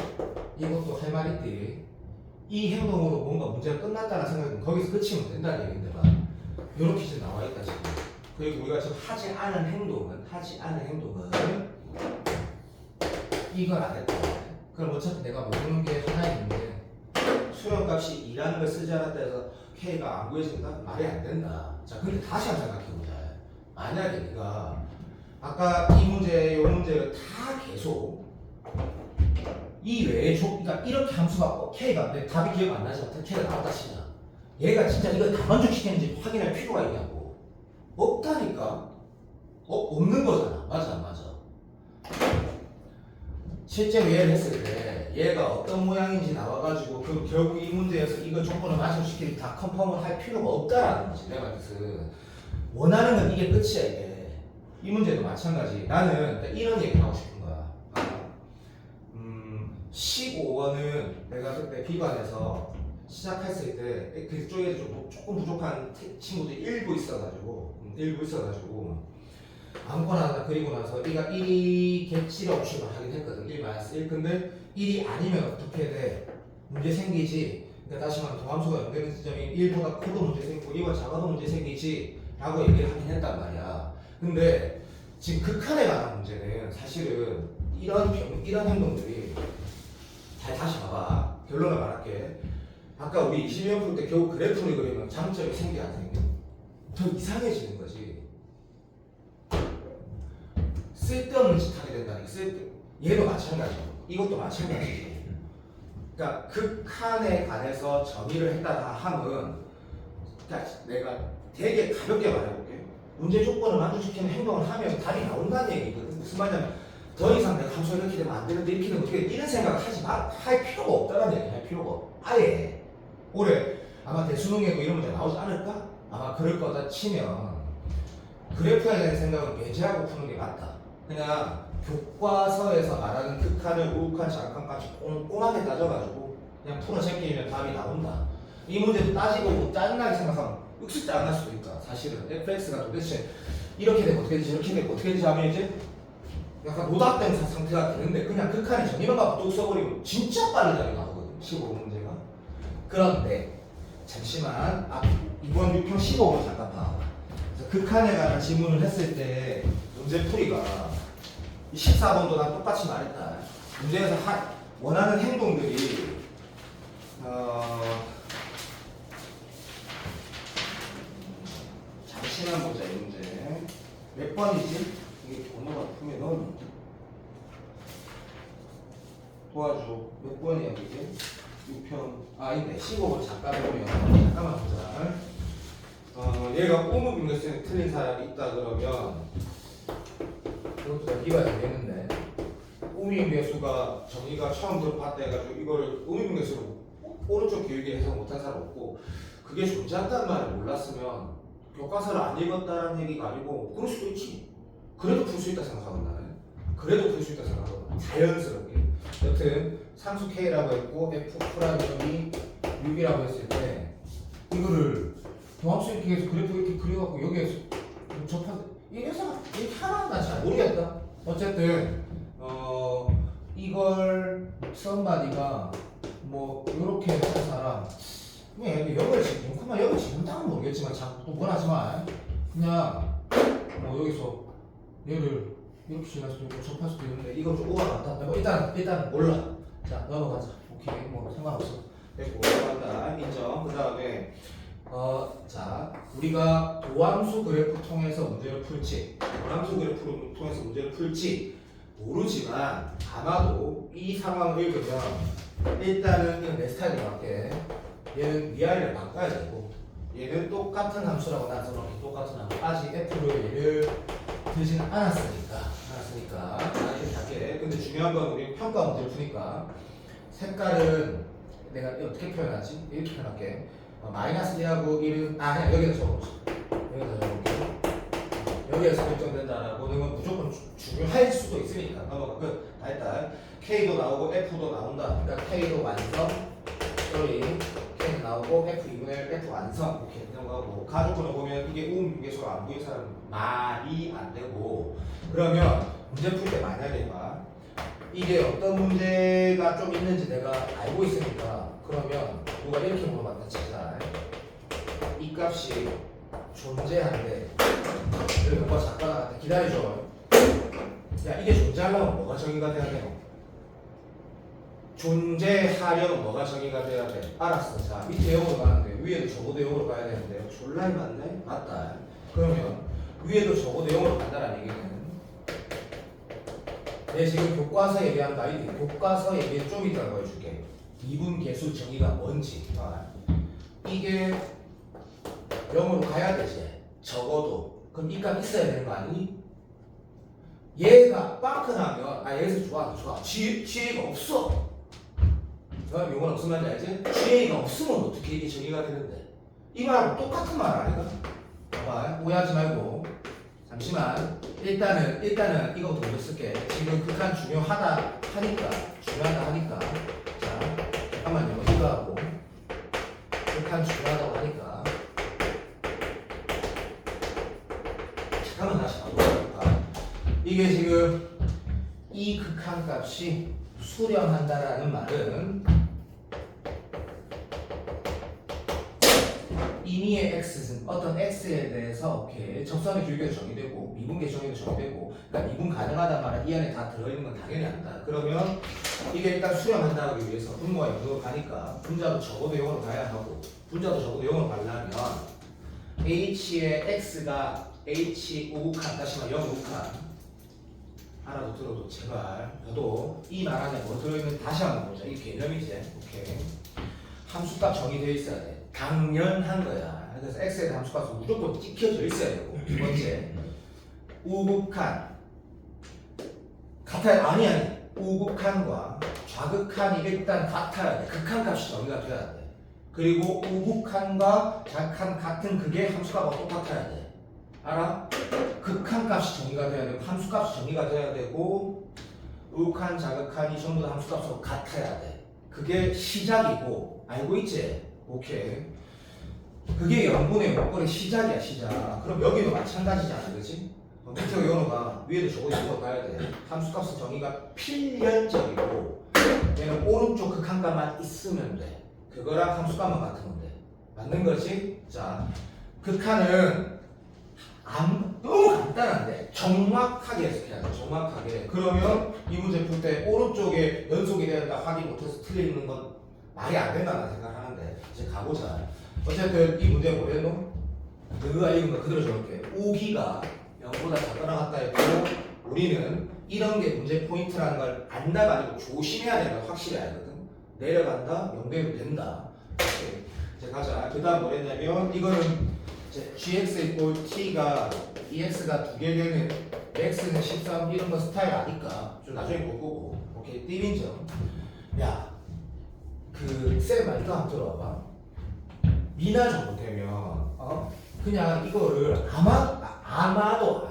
이것도 할 말이 있지. 이 행동으로 뭔가 문제가 끝났다는 생각이면 거기서 끝이면 된다는 얘기인데만 이렇게 지금 나와 있다 지금. 그리고 우리가 지금 하지 않은 행동은 이걸 안 했다. 그럼 어차피 내가 모르는 게 하나 있는데 수렴값이 2라는 걸 쓰지 않았다 해서 K가 안 구해진다? 말이 안 된다. 자, 근데 다시 한번 생각해보자. 만약에 네가 아까 이 문제, 이 문제를 다 계속 이 외에 그러니까 이렇게 함수가 K가 내 답이 기억 안 나지만 K가 나왔다 치자. 얘가 진짜 이걸 다 만족시켰는지 확인할 필요가 있냐고. 없다니까. 없는 거잖아. 맞아 안 맞아? 실제로 얘를 했을 때 얘가 어떤 모양인지 나와가지고 그 결국 이 문제에서 이거 조건을 만족시키는 다 컨펌을 할 필요가 없다라는 거지. 내가 말해서 원하는 건 이게 끝이야 이게. 이 문제도 마찬가지. 나는 이런 얘기 하고 싶은 거야. 15번은 내가 그때 비관에서 시작했을 때 그쪽에 조금 부족한 친구들이 일부 있어가지고 아무거나 하나 그리고 나서 얘가 1이 객지를 없이로 하긴 했거든. 1-1 근데 1이 아니면 어떻게 돼? 문제 생기지. 그러니까 다시 말하면 도함수가 연결된 지점이 1보다 커도 문제 생기고 2보다 작아도 문제 생기지 라고 얘기를 하긴 했단 말이야. 근데 지금 극한에 관한 문제는 사실은 이런 행동들이 다시 봐봐. 결론을 말할게. 아까 우리 20년 풀 때 겨우 그래프를 그리면 장점이 생기 안 생겨? 더 이상해지는 거지. 쓸데없는 짓 하게 된다는 게 얘도 마찬가지고 이것도 마찬가지고. 그러니까 극한에 관해서 정의를 했다가 함은 그러니까 내가 되게 가볍게 말해볼게. 문제 조건을 만족시키는 행동을 하면 답이 나온다는 얘기거든. 무슨 말이냐면 더 이상 내가 함수 이렇게 되면 안 되는데 이렇게 되면 어떻게 이런 생각을 할 필요가 없다는 얘기. 할 필요가 없어. 아예 올해 아마 대수능에도 이런 문제 나오지 않을까? 아마 그럴 거다 치면 그래프에 대한 생각을 배제하고 푸는 게 맞다. 그냥 교과서에서 말하는 극한을 우극한 장칸까지 꼼꼼하게 따져가지고 그냥 풀어 제끼면 답이 나온다. 이 문제도 따지고 뭐 짜증나게 생각하면 윽습도 안 날 수도 있다. 사실은 fx가 도대체 이렇게 되고 어떻게 되지 이렇게 되고 어떻게 되지 하면 이제 약간 노답된 상태가 되는데 그냥 극한에 정의만 갖고 뚝 써버리면 진짜 빨리 답이 나오거든. 15문제가. 그런데 잠시만 이번 6편 15번 잠깐 봐. 극한에 관한 질문을 했을 때 문제풀이가 14번도 난 똑같이 말했다. 문제에서 원하는 행동들이 잠시만 보자. 이 문제 몇 번이지? 이게 번호가 품에 넣으면 도와줘. 몇 번이야 이게? 6편 아닌데 15번 잠깐만 보자. 얘가 오목인격성이 틀린 사람이 있다 그러면 이것도 정리가 되겠는데 오목인격수가 정의가 처음 들어봤다 해가지고 이거를 오목인격수로 오른쪽 길게 해석 못한 사람 없고 그게 존재한다는 말을 몰랐으면 교과서를 안 읽었다는 얘기가 아니고 그럴 수도 있지. 그래도 풀 수 있다 생각하거든 나는. 그래도 풀 수 있다 생각하거든 자연스럽게. 여튼 상수 K라고 했고 F 프라임이 6이라고 했을 때 이거를 도함수인식에서 그래프 이렇게 그려갖고 여기에서 접한 이 회사가 이렇게 하나 나 잘 모르겠다. 어쨌든 이걸 썸바디가 뭐 이렇게 한 사람 그냥 여기를 지금 0, 여기를 지른다는 모르겠지만 자꾸 뭘 하지만 그냥 뭐 여기서 얘를 이렇게 지날 수도 있고 접할 수도 있는데 이거 좀 오버간다. 뭐 일단 몰라. 자 넘어가자. 오케이 뭐 상관없어. 됐고 넘어간다. 인정. 그 다음에 자 우리가 도함수 그래프 통해서 문제를 풀지 도함수 그래프를 통해서 문제를 풀지 모르지만 아마도 이 상황을 읽으면 일단은 이건 내 스타일에 맞게 얘는 위아래를 바꿔야 되고 얘는 똑같은 함수라고 나서놓기 똑같은 함수 아직 F로 얘를 되지는 않았으니까 이렇게 할게. 근데 중요한 건 우리 평가 문제를 푸니까 색깔은 내가 어떻게 표현하지? 이렇게 표현할게. 마이너스 1하고 1은 그냥 여기다 적어보자. 여기다 적어볼게. 여기에서 결정된다라고는 건 무조건 중요할 수도 있으니까 넘어가. 다 했다. K도 나오고 F도 나온다. 그러니까 K도 완성 K도 나오고 F 2분의 1 F 완성 이렇게 넘어가고 가족분을 보면 이게 우음계수로 안 보이는 사람은 말이 안 되고 그러면 문제 풀 때 만약에 봐 이게 어떤 문제가 좀 있는지 내가 알고 있으니까 그러면 누가 이렇게 물어봤다 치자. 이 값이 존재하는데 여기 오빠 잠깐 기다려줘. 야 이게 존재하려면 뭐가 정의가 돼야 돼? 존재하려면 뭐가 정의가 돼야 돼? 알았어. 자 밑에 0으로 가는데 위에도 적어도 0으로 가야 되는데 졸라이 맞네? 맞다. 그러면 위에도 적어도 0으로 간다는 얘기는 내 지금 교과서 얘기한다. 이 교과서 얘기 좀 이따 보여줄게. 미분계수 정의가 뭔지. 이게 0으로 가야 되지. 적어도. 그럼 이 값 있어야 되는 거 아니니? 얘가 빵크 나면 여기서 좋아. GA가 없어. 이건 무슨 말인지 알지? GA가 없으면 어떻게 이게 정의가 되는데? 이 말하고 똑같은 말 아닌가? 봐봐. 오해하지 말고. 잠시만. 일단은 이거부터 먼저 쓸게. 지금 극한 중요하다 하니까. 자, 잠깐만요. 이거 하고. 극한 중요하다고 하니까. 잠깐만 다시 봐볼까. 이게 지금 이 극한 값이 수렴한다라는 말은 임의의 x는 어떤 x에 대해서 오케이 접선의 줄기도 정의되고 미분계 정의도 정의되고 그러니까 미분 가능하단 말은 이 안에 다 들어있는 건 당연히 안다. 그러면 이게 일단 수렴한다기 위해서 분모가 0으로 가니까 분자도 적어도 0으로 가야 하고 분자도 적어도 0으로 가려면 h의 x가 h 우극한 다시 말해 0 우극한 하나도 들어도 제발 저도 이 말 안에 뭐 들어있는 다시 한번 보자. 이 개념이지. 오케이 함수값 정의되어 있어야 돼. 당연한 거야. 그래서 x에 대한 함수값은 무조건 찍혀져 있어야 되고 두 번째 우극한 같아야 아니 우극한과 좌극한이 일단 같아야 돼. 극한값이 정의가 돼야 돼. 그리고 우극한과 좌극한 같은 그게 함수값과 똑같아야 돼. 알아? 극한값이 정의가 돼야 되고 함수값이 정의가 돼야 되고 우극한 좌극한이 전부 다 함수값으로 같아야 돼. 그게 시작이고 알고 있지? 오케이. 그게 0분의 6번의 시작이야 시작. 그럼 여기도 마찬가지잖아 그치? 밑에 연어가 위에도 저거 이거 가야 돼. 함수값의 정의가 필연적이고 얘는 오른쪽 극한값만 있으면 돼. 그거랑 함수값만 같으면 돼. 맞는 거지? 자, 극한은 너무 간단한데 정확하게 해석해야 돼. 정확하게. 그러면 이 문제 풀 때 오른쪽에 연속이 되야 된다 확인 못해서 틀리는 건 말이 안 된다는 생각을 하는데 이제 가보자. 어쨌든 이 문제 뭐랬노? 그가 읽은 거 그대로 적을게. 오기가 0보다 작거나 같다 했고 우리는 이런 게 문제 포인트라는 걸 안다가 아니고 조심해야 되는 걸 확실히 알거든. 내려간다, 0대로 된다. 오케이. 이제 가자. 그 다음 뭐랬냐면 이거는 이제 gx = t가 ex가 두 개 되는 x는 13 이런 거 스타일 아니까 좀 나중에 볼 거고. 오케이. 띠민점. 야, 쌤 말도 한번 들어봐봐. 미나 정도 되면 그냥 이거를 아마도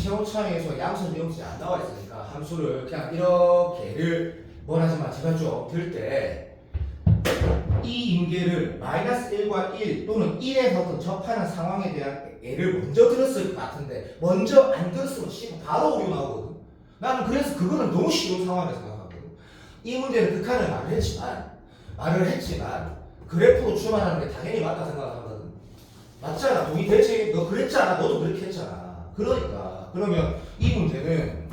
최고차항에서 양수는 영지 안 나와 있으니까 함수를 그냥 이렇게를 원하지만 제가 좀 들 때 이 임계를 마이너스 1과 1 또는 1에서 접하는 상황에 대한 애를 먼저 들었을 것 같은데 먼저 안 들었으면 씨발 바로 오류 나오거든. 나는 그래서 그거는 너무 쉬운 상황이라고 생각하거든. 이 문제는 극한을 말을 했지만 그래프로 추론하는 게 당연히 맞다 생각하거든. 맞잖아. 동의되지? 너 그랬잖아. 너도 그렇게 했잖아. 그러니까 그러면 이 문제는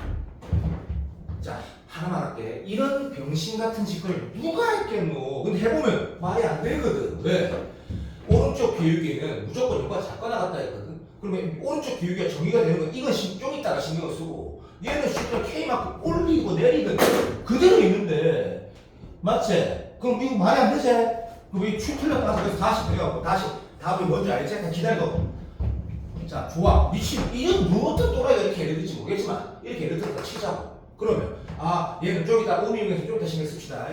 자 하나만 할게. 이런 병신 같은 짓거리를 누가 했겠노? 근데 해보면 말이 안 되거든. 왜? 오른쪽 기울기는 무조건 이거가 작거나 같다 했거든. 그러면 오른쪽 기울기가 정의가 되는 건 이건 좀 있다가 신경을 쓰고 얘는 실제로 K만큼 올리고 내리든 그대로 있는데 맞지? 그럼 이거 말이 안 되지? 그럼 이 틀렸다 그래서 다시 내려가고 다시 답이 뭔지 알지? 그냥 기다려. 자 좋아. 미친 이런 뭐 어떤 또라이가 이렇게 예를 들지 모르겠지만 이렇게 예를 들었다 치자고. 그러면 얘는 좀 이따 우미용에서 좀 이따 신경 씁시다.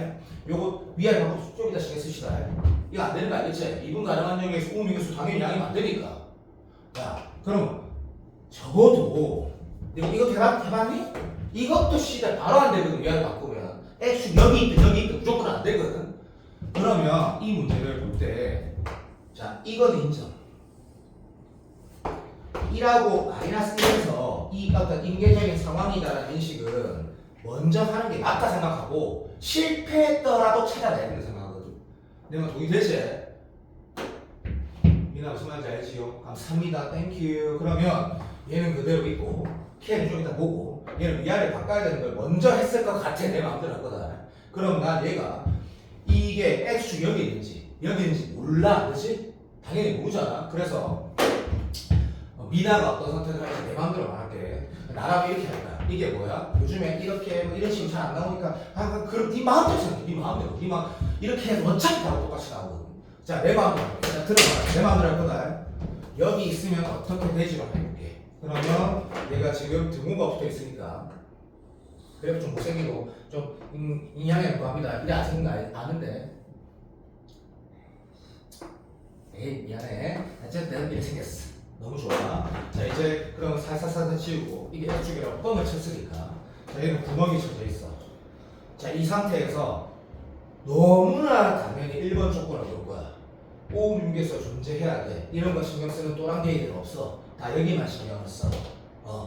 요거 위아래 방법 좀 이따 신경 씁시다. 이거 안 되는 거 알겠지? 이분 가능한 영역에서 우미용에서 당연히 양이 안 되니까. 자 그럼 적어도 이거 해봤니? 이것도 시대 바로 안 되거든. 위아래 바꾸면 X 여기 있든 무조건 안 되거든. 그러면 이 문제를 볼 때 자 이건 인정. 1하고 마이너스 1에서 이 어떤 임계적인 상황이다라는 인식은 먼저 하는 게 맞다 생각하고 실패했더라도 찾아내야 된다 생각하거든. 내가 동의되지? 미나 무슨 말인지 알지요? 감사합니다. 땡큐. 그러면 얘는 그대로 있고 K는 좀 이따 보고 얘는 위아래 바꿔야 되는 걸 먼저 했을 것 같아. 내 마음대로 할 거다. 그럼 난 얘가 이게 X축 여기 있는지 몰라. 그렇지? 당연히 모르잖아. 그래서 미나가 어떤 선택을 할지 내 마음대로 말할게. 나라면 이렇게 할 거야. 이게 뭐야? 요즘에 이렇게 뭐 이런 식으로 잘 안 나오니까 그럼 네 마음대로 생각해. 네 마음대로. 이렇게 해서 어차피 다 똑같이 나오거든. 자, 내 마음대로 할게. 자, 들어봐. 내 마음대로 할 거다. 여기 있으면 어떻게 되지로 해볼게. 그러면 얘가 지금 등호가 붙어 있으니까 그래도 좀 못생기고 좀 인양해 합니다. 근데 안 생긴 거 아는데. 에이 미안해. 어쨌든 내가 이렇게 생겼어. 너무 좋아. 자 이제 그럼 살살살살 치우고 이게 X축이라고 뻥을 쳤으니까 자 얘는 구멍이 쳐져 있어. 자 이 상태에서 너무나 당연히 1번 조건을 볼 거야. 오음융계서 존재해야 돼. 이런 거 신경 쓰는 또랑개이들 없어. 다 여기만 신경을 써.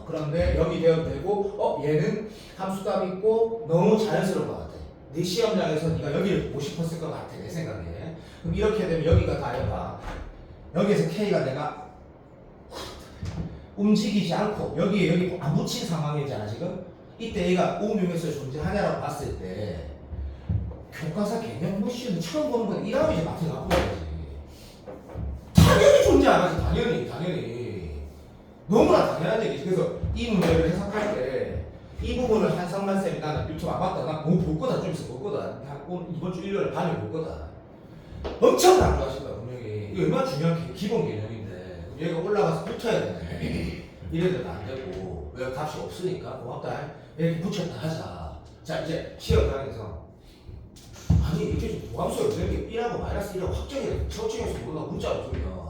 그런데 여기 되어도 되고 얘는 함수값 있고 너무 자연스러운 것 같아. 네 시험장에서 네가 여기를 보고 싶었을 것 같아. 내 생각에. 그럼 이렇게 되면 여기가 다해봐. 여기에서 K가 내가 움직이지 않고 여기 안 붙인 상황이잖아 지금. 이때 얘가 오음융계서 존재하냐라고 봤을 때 교과서 개념 시험을 처음 보는 건 이라고 이제 마트에 갖고 가야지. 당연히 존재 안 하지. 당연히 너무나 당연한 얘기지. 그래서 이 문제를 해석할 때 이 부분을 한상만 쌤이 나는 유튜브 안 봤다. 나 뭐 볼 거다. 좀 있어 볼 거다. 이번 주 일요일 밤에 볼 거다. 엄청 강조하실 거야 분명히. 이거 얼마나 중요한 기본 개념인데 얘가 올라가서 붙어야 되네. 이래도 안 되고 왜 값이 없으니까 고맙다. 이렇게 붙였다 하자. 자 이제 시험장에서 아니 이렇게 좀 도함수 없는 게 B라고 마이너스 1라고 확정이 처음에서 모르나 문자로 쓰면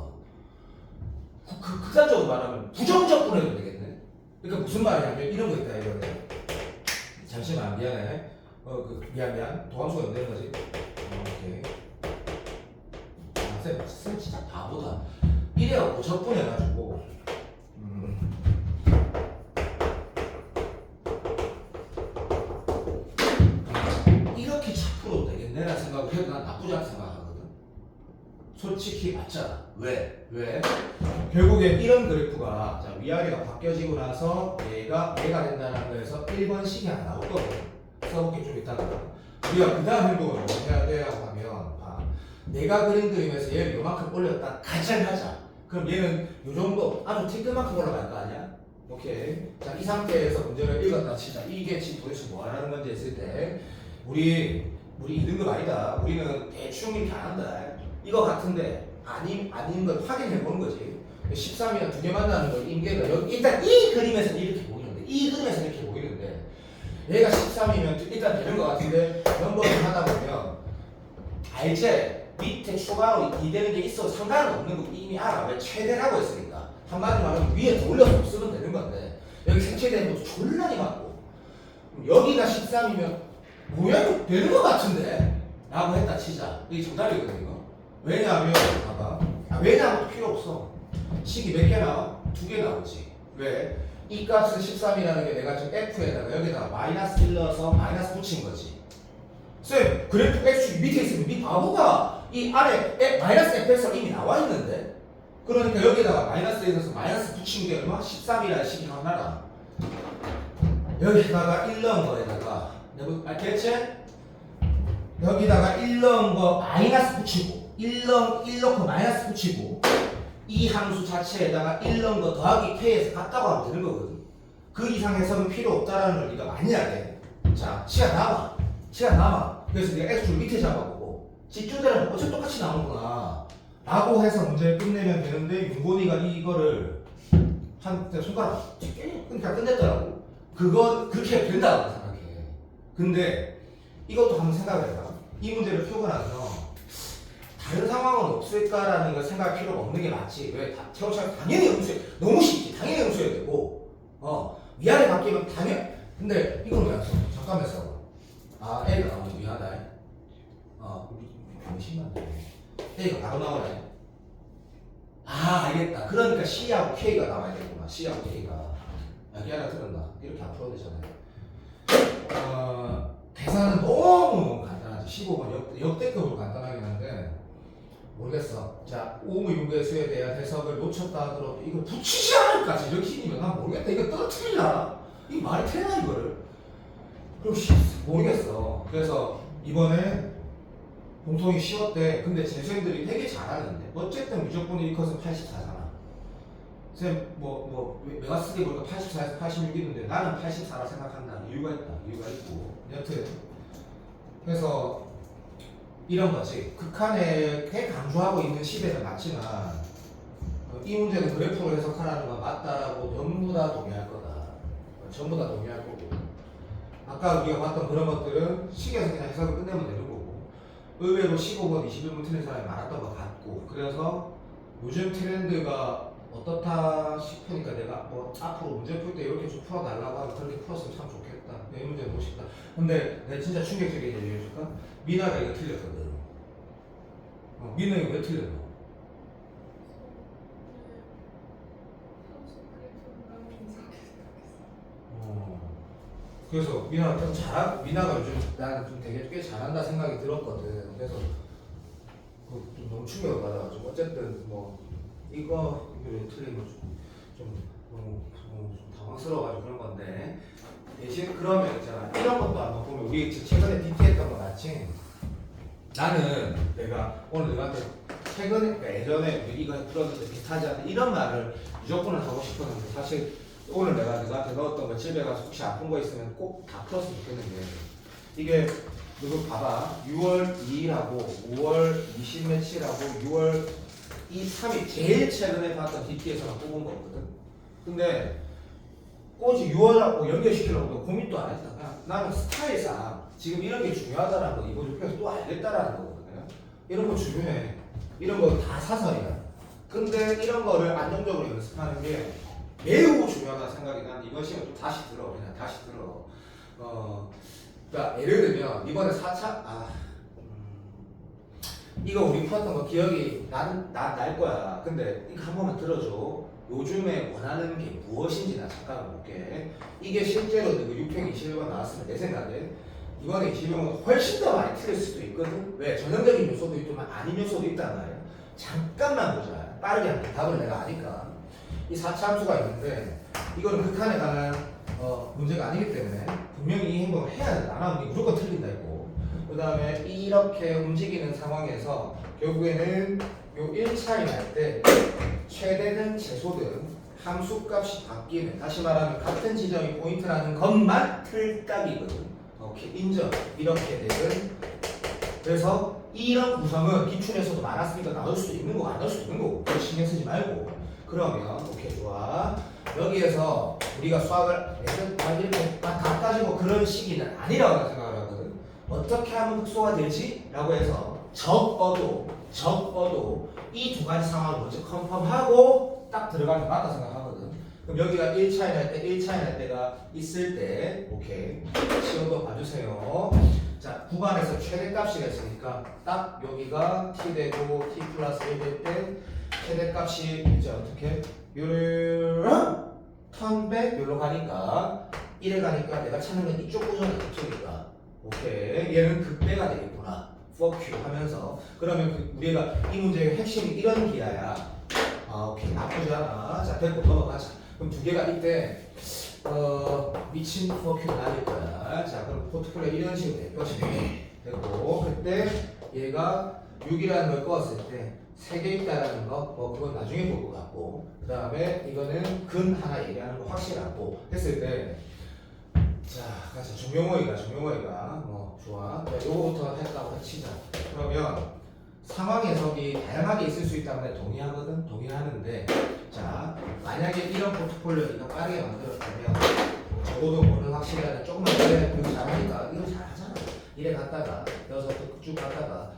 극단적으로 말하면 부정적 보내도 되겠네. 그러니까 무슨 말이냐면 이런 거 있다 이거는. 잠시만 미안해. 미안. 도함수가 없는 거지. 오케이. 쌤 진짜 바보다. 이래갖고 적분해가지고 이렇게 차프로 되겠네라는 생각을 해도 난 나쁘지 않게 생각하거든. 솔직히 맞잖아. 왜? 결국에 이런 그래프가 자, 위아래가 바뀌어지고 나서 얘가 된다는 거에서 1번씩이 하나 나올 거거든. 써볼게 좀 이따가. 우리가 그 다음 행동을 뭐 해야 돼라고 하면 내가 그린 그림에서 얘를 요만큼 올렸다 가정하자. 그럼 얘는 요 정도 아주 티끌만큼 올라갈 거 아니야? 오케이. 자, 이 상태에서 문제를 읽었다 치자. 이게 지금 도대체 뭐 하라는 건지 했을 때 우리 2등급 아니다. 우리는 대충 이렇게 안 한다. 이거 같은데 아닌 걸 확인해 보는 거지. 13이랑 두 개 만나는 거 임계가 여기 일단 이 그림에서 이렇게 보이는데 얘가 13이면 일단 되는 것 같은데 넘버를 하다 보면 알지? 밑에 추가로 2 되는 게 있어도 상관은 없는 거 이미 알아. 왜 최대라고 했으니까. 한마디로 말하면 위에 더 올려서 쓰면 되는 건데 여기 색채된 것도 졸라리 맞고 여기가 13이면 뭐야 이거 되는 것 같은데 라고 했다 치자. 이게 정답이거든 이거. 왜냐하면 봐봐. 왜냐하면 필요 없어. 식이 몇 개 나와? 2개 나오지. 왜? 이 값은 13이라는 게 내가 지금 F에다가 여기다가 마이너스 1 넣어서 마이너스 붙인 거지. 쌤, 그래프 X축 밑에 있으면 네 바보가 이 아래 마이너스 Fx가 이미 나와 있는데? 그러니까 여기다가 마이너스 1에서 마이너스 붙인 게 얼마? 13이라는 식이 하나다. 여기다가 1 넣은 거에다가 알겠지? 여기다가 1 넣은 거 마이너스 붙이고 1 넣고 마이너스 붙이고 이 함수 자체에다가 1 넣은 거 더하기 k에서 같다고 하면 되는 거거든. 그 이상 해석은 필요 없다라는 걸 네가 많이 해야 돼. 자, 시간 남아. 그래서 네가 x축 밑에 잡아보고 집중되는 어차피 똑같이 나오는구나 라고 해서 문제를 끝내면 되는데 윤곤이가 이거를 한 손가락 그러니까 끝냈더라고. 그렇게 된다고 생각해. 근데 이것도 한번 생각해봐. 이 문제를 풀고 나서 다른 상황은 없을까라는 걸 생각할 필요가 없는 게 맞지. 왜? 태호처럼 당연히 음수해. 너무 쉽지. 당연히 음수해야 되고 위아래 바뀌면 근데 이건 왜 안 써? 잠깐만 써봐. 아, A가 나오면 위하다. 심한데. A가 바로 나오네. 아, 알겠다. 그러니까 C하고 K가 나와야 되구나. C하고 K가. 여기 하나 들었나? 이렇게 안 풀어도 되잖아요. 계산은 너무 간단하지. 15번 역대급으로 간단하긴 한데 모르겠어. 자, 오무융계 수에 대한 해석을 놓쳤다 하더라도 이걸 붙이지 않을까? 제정신이면 난 모르겠다. 이거 떨어뜨리려나? 이거 말이 되나 이거를? 그럼 모르겠어. 그래서 이번에 공통이 쉬웠대. 근데 재수생들이 되게 잘하는데 어쨌든 무조건 1컷은 84잖아. 쌤 내가 쓰기 보니까 84에서 86이던데 나는 84라 생각한다. 이유가 있고 여튼 그래서 이런 거지. 극한에 강조하고 있는 시대는 맞지만 이 문제는 그래프로 해석하라는 건 맞다라고 전부 다 동의할 거다. 전부 다 동의할 거고 아까 우리가 봤던 그런 것들은 식에서 그냥 해석을 끝내면 되는 거고 의외로 15번, 21번 틀린 사람이 많았던 것 같고 그래서 요즘 트렌드가 어떻다 싶으니까 내가 앞으로 문제 풀 때 이렇게 좀 풀어달라고 하면 그렇게 풀었으면 참 좋겠다. 이 문제 보고 싶다. 근데 내가 진짜 충격적인 얘기 해줄까? 미나가 이거 틀렸거든. 미나 이거 왜 틀렸노? 그래서 미나가 좀 미나가 요즘 나는 좀 되게 꽤 잘한다 생각이 들었거든. 그래서 좀 너무 충격을 받아가지고 어쨌든 이거 왜 틀린 거 좀 당황스러워가지고 그런 건데 대신 그러면 있잖아 이런 것도 한번 보면 우리 최근에 DT했던 거 맞지? 나는 오늘 너한테 최근에 그러니까 예전에 이거 들었는데 비슷하지 않은 이런 말을 무조건 하고 싶었는데 사실 오늘 내가 너한테 넣었던 거 집에 가서 혹시 아픈 거 있으면 꼭 다 풀었으면 좋겠는데 이게 누구 봐봐 6월 2일하고 5월 20 며칠하고 6월 3일 제일 최근에 봤던 DT에서만 뽑은 거거든. 근데 꼬지 6월하고 연결시키려고 고민도 안 했다. 그냥 나는 스타일상 지금 이런 게 중요하다는 거 이거 좁혀서 또 알겠다라는 거거든요. 이런 거 중요해. 이런 거 다 사설이야. 근데 이런 거를 안정적으로 연습하는 게 매우 중요하다는 생각이 난 이번 시간 좀 다시 들어. 그러니까 예를 들면 이번에 4차 이거 우리 풀었던 거 기억이 날 거야. 근데 이거 한 번만 들어줘. 요즘에 원하는 게 무엇인지 나 잠깐 볼게. 이게 실제로 그 621번 나왔으면 내 생각에 이번에 21번은 훨씬 더 많이 틀릴 수도 있거든. 왜? 전형적인 요소도 있지만 아닌 요소도 있단 말이야. 잠깐만 보자. 빠르게 할게. 답을 내가 아니까. 이 4차 함수가 있는데 이거는 극한에 관한 문제가 아니기 때문에 분명히 이 행동을 해야 된다. 안 하면 무조건 틀린다 했고 그 다음에 이렇게 움직이는 상황에서 결국에는 요 1차이 날 때 최대든 최소든 함수값이 바뀌는 다시 말하면 같은 지점이 포인트라는 것만 틀딱이거든. 오케이 인정. 이렇게 되든 그래서 이런 구성은 기출에서도 많았으니까 나올 수도 있는 거고 안 나올 수도 있는 거고 신경 쓰지 말고 그러면 오케이 좋아. 여기에서 우리가 수학을 이렇게 다 따지고 그런 시기는 아니라고 생각을 하거든. 어떻게 하면 흑소가 되지? 라고 해서 적어도 이 두 가지 상황을 먼저 컨펌하고 딱 들어가는 게 맞다 생각하거든. 그럼 여기가 1 차이 날 때, 1 차이 날 때가 있을 때, 오케이. 시험도 봐주세요. 자, 구간에서 최대값이가 있으니까 딱 여기가 t 되고 t 플러스 1 될 때 최대값이 이제 어떻게? 요를 턴백 요로 가니까 1에 가니까 내가 찾는 건 이쪽 구조는 이쪽이니까 오케이. 얘는 극대가 되겠구나. for q 하면서 그러면 우리가 이 문제의 핵심이 이런 기하야. 아, 오케이. 나쁘지 않아. 자, 됐고 넘어가자. 그럼 두 개가 이때 미친 퍼큐가 나릴 거야. 자, 그럼 포트폴리오 이런 식으로 될 것이고 되고 그때 얘가 6이라는 걸 꺼왔을 때 3개 있다라는 거, 그건 나중에 볼 것 같고 그 다음에 이거는 근 하나 얘기하는 거 확실하고 했을 때 자, 가자. 정용호이가 좋아. 자, 요거부터 했다고 치자. 그러면 상황 해석이 다양하게 있을 수 있다는 데 동의하거든? 동의하는데 자 만약에 이런 포트폴리오 네가 빠르게 만들었다면 적어도 뭐는 확실하게 조금만 이래 이거 잘하니까 이거 잘하잖아 이래 갔다가 여기서 쭉 갔다가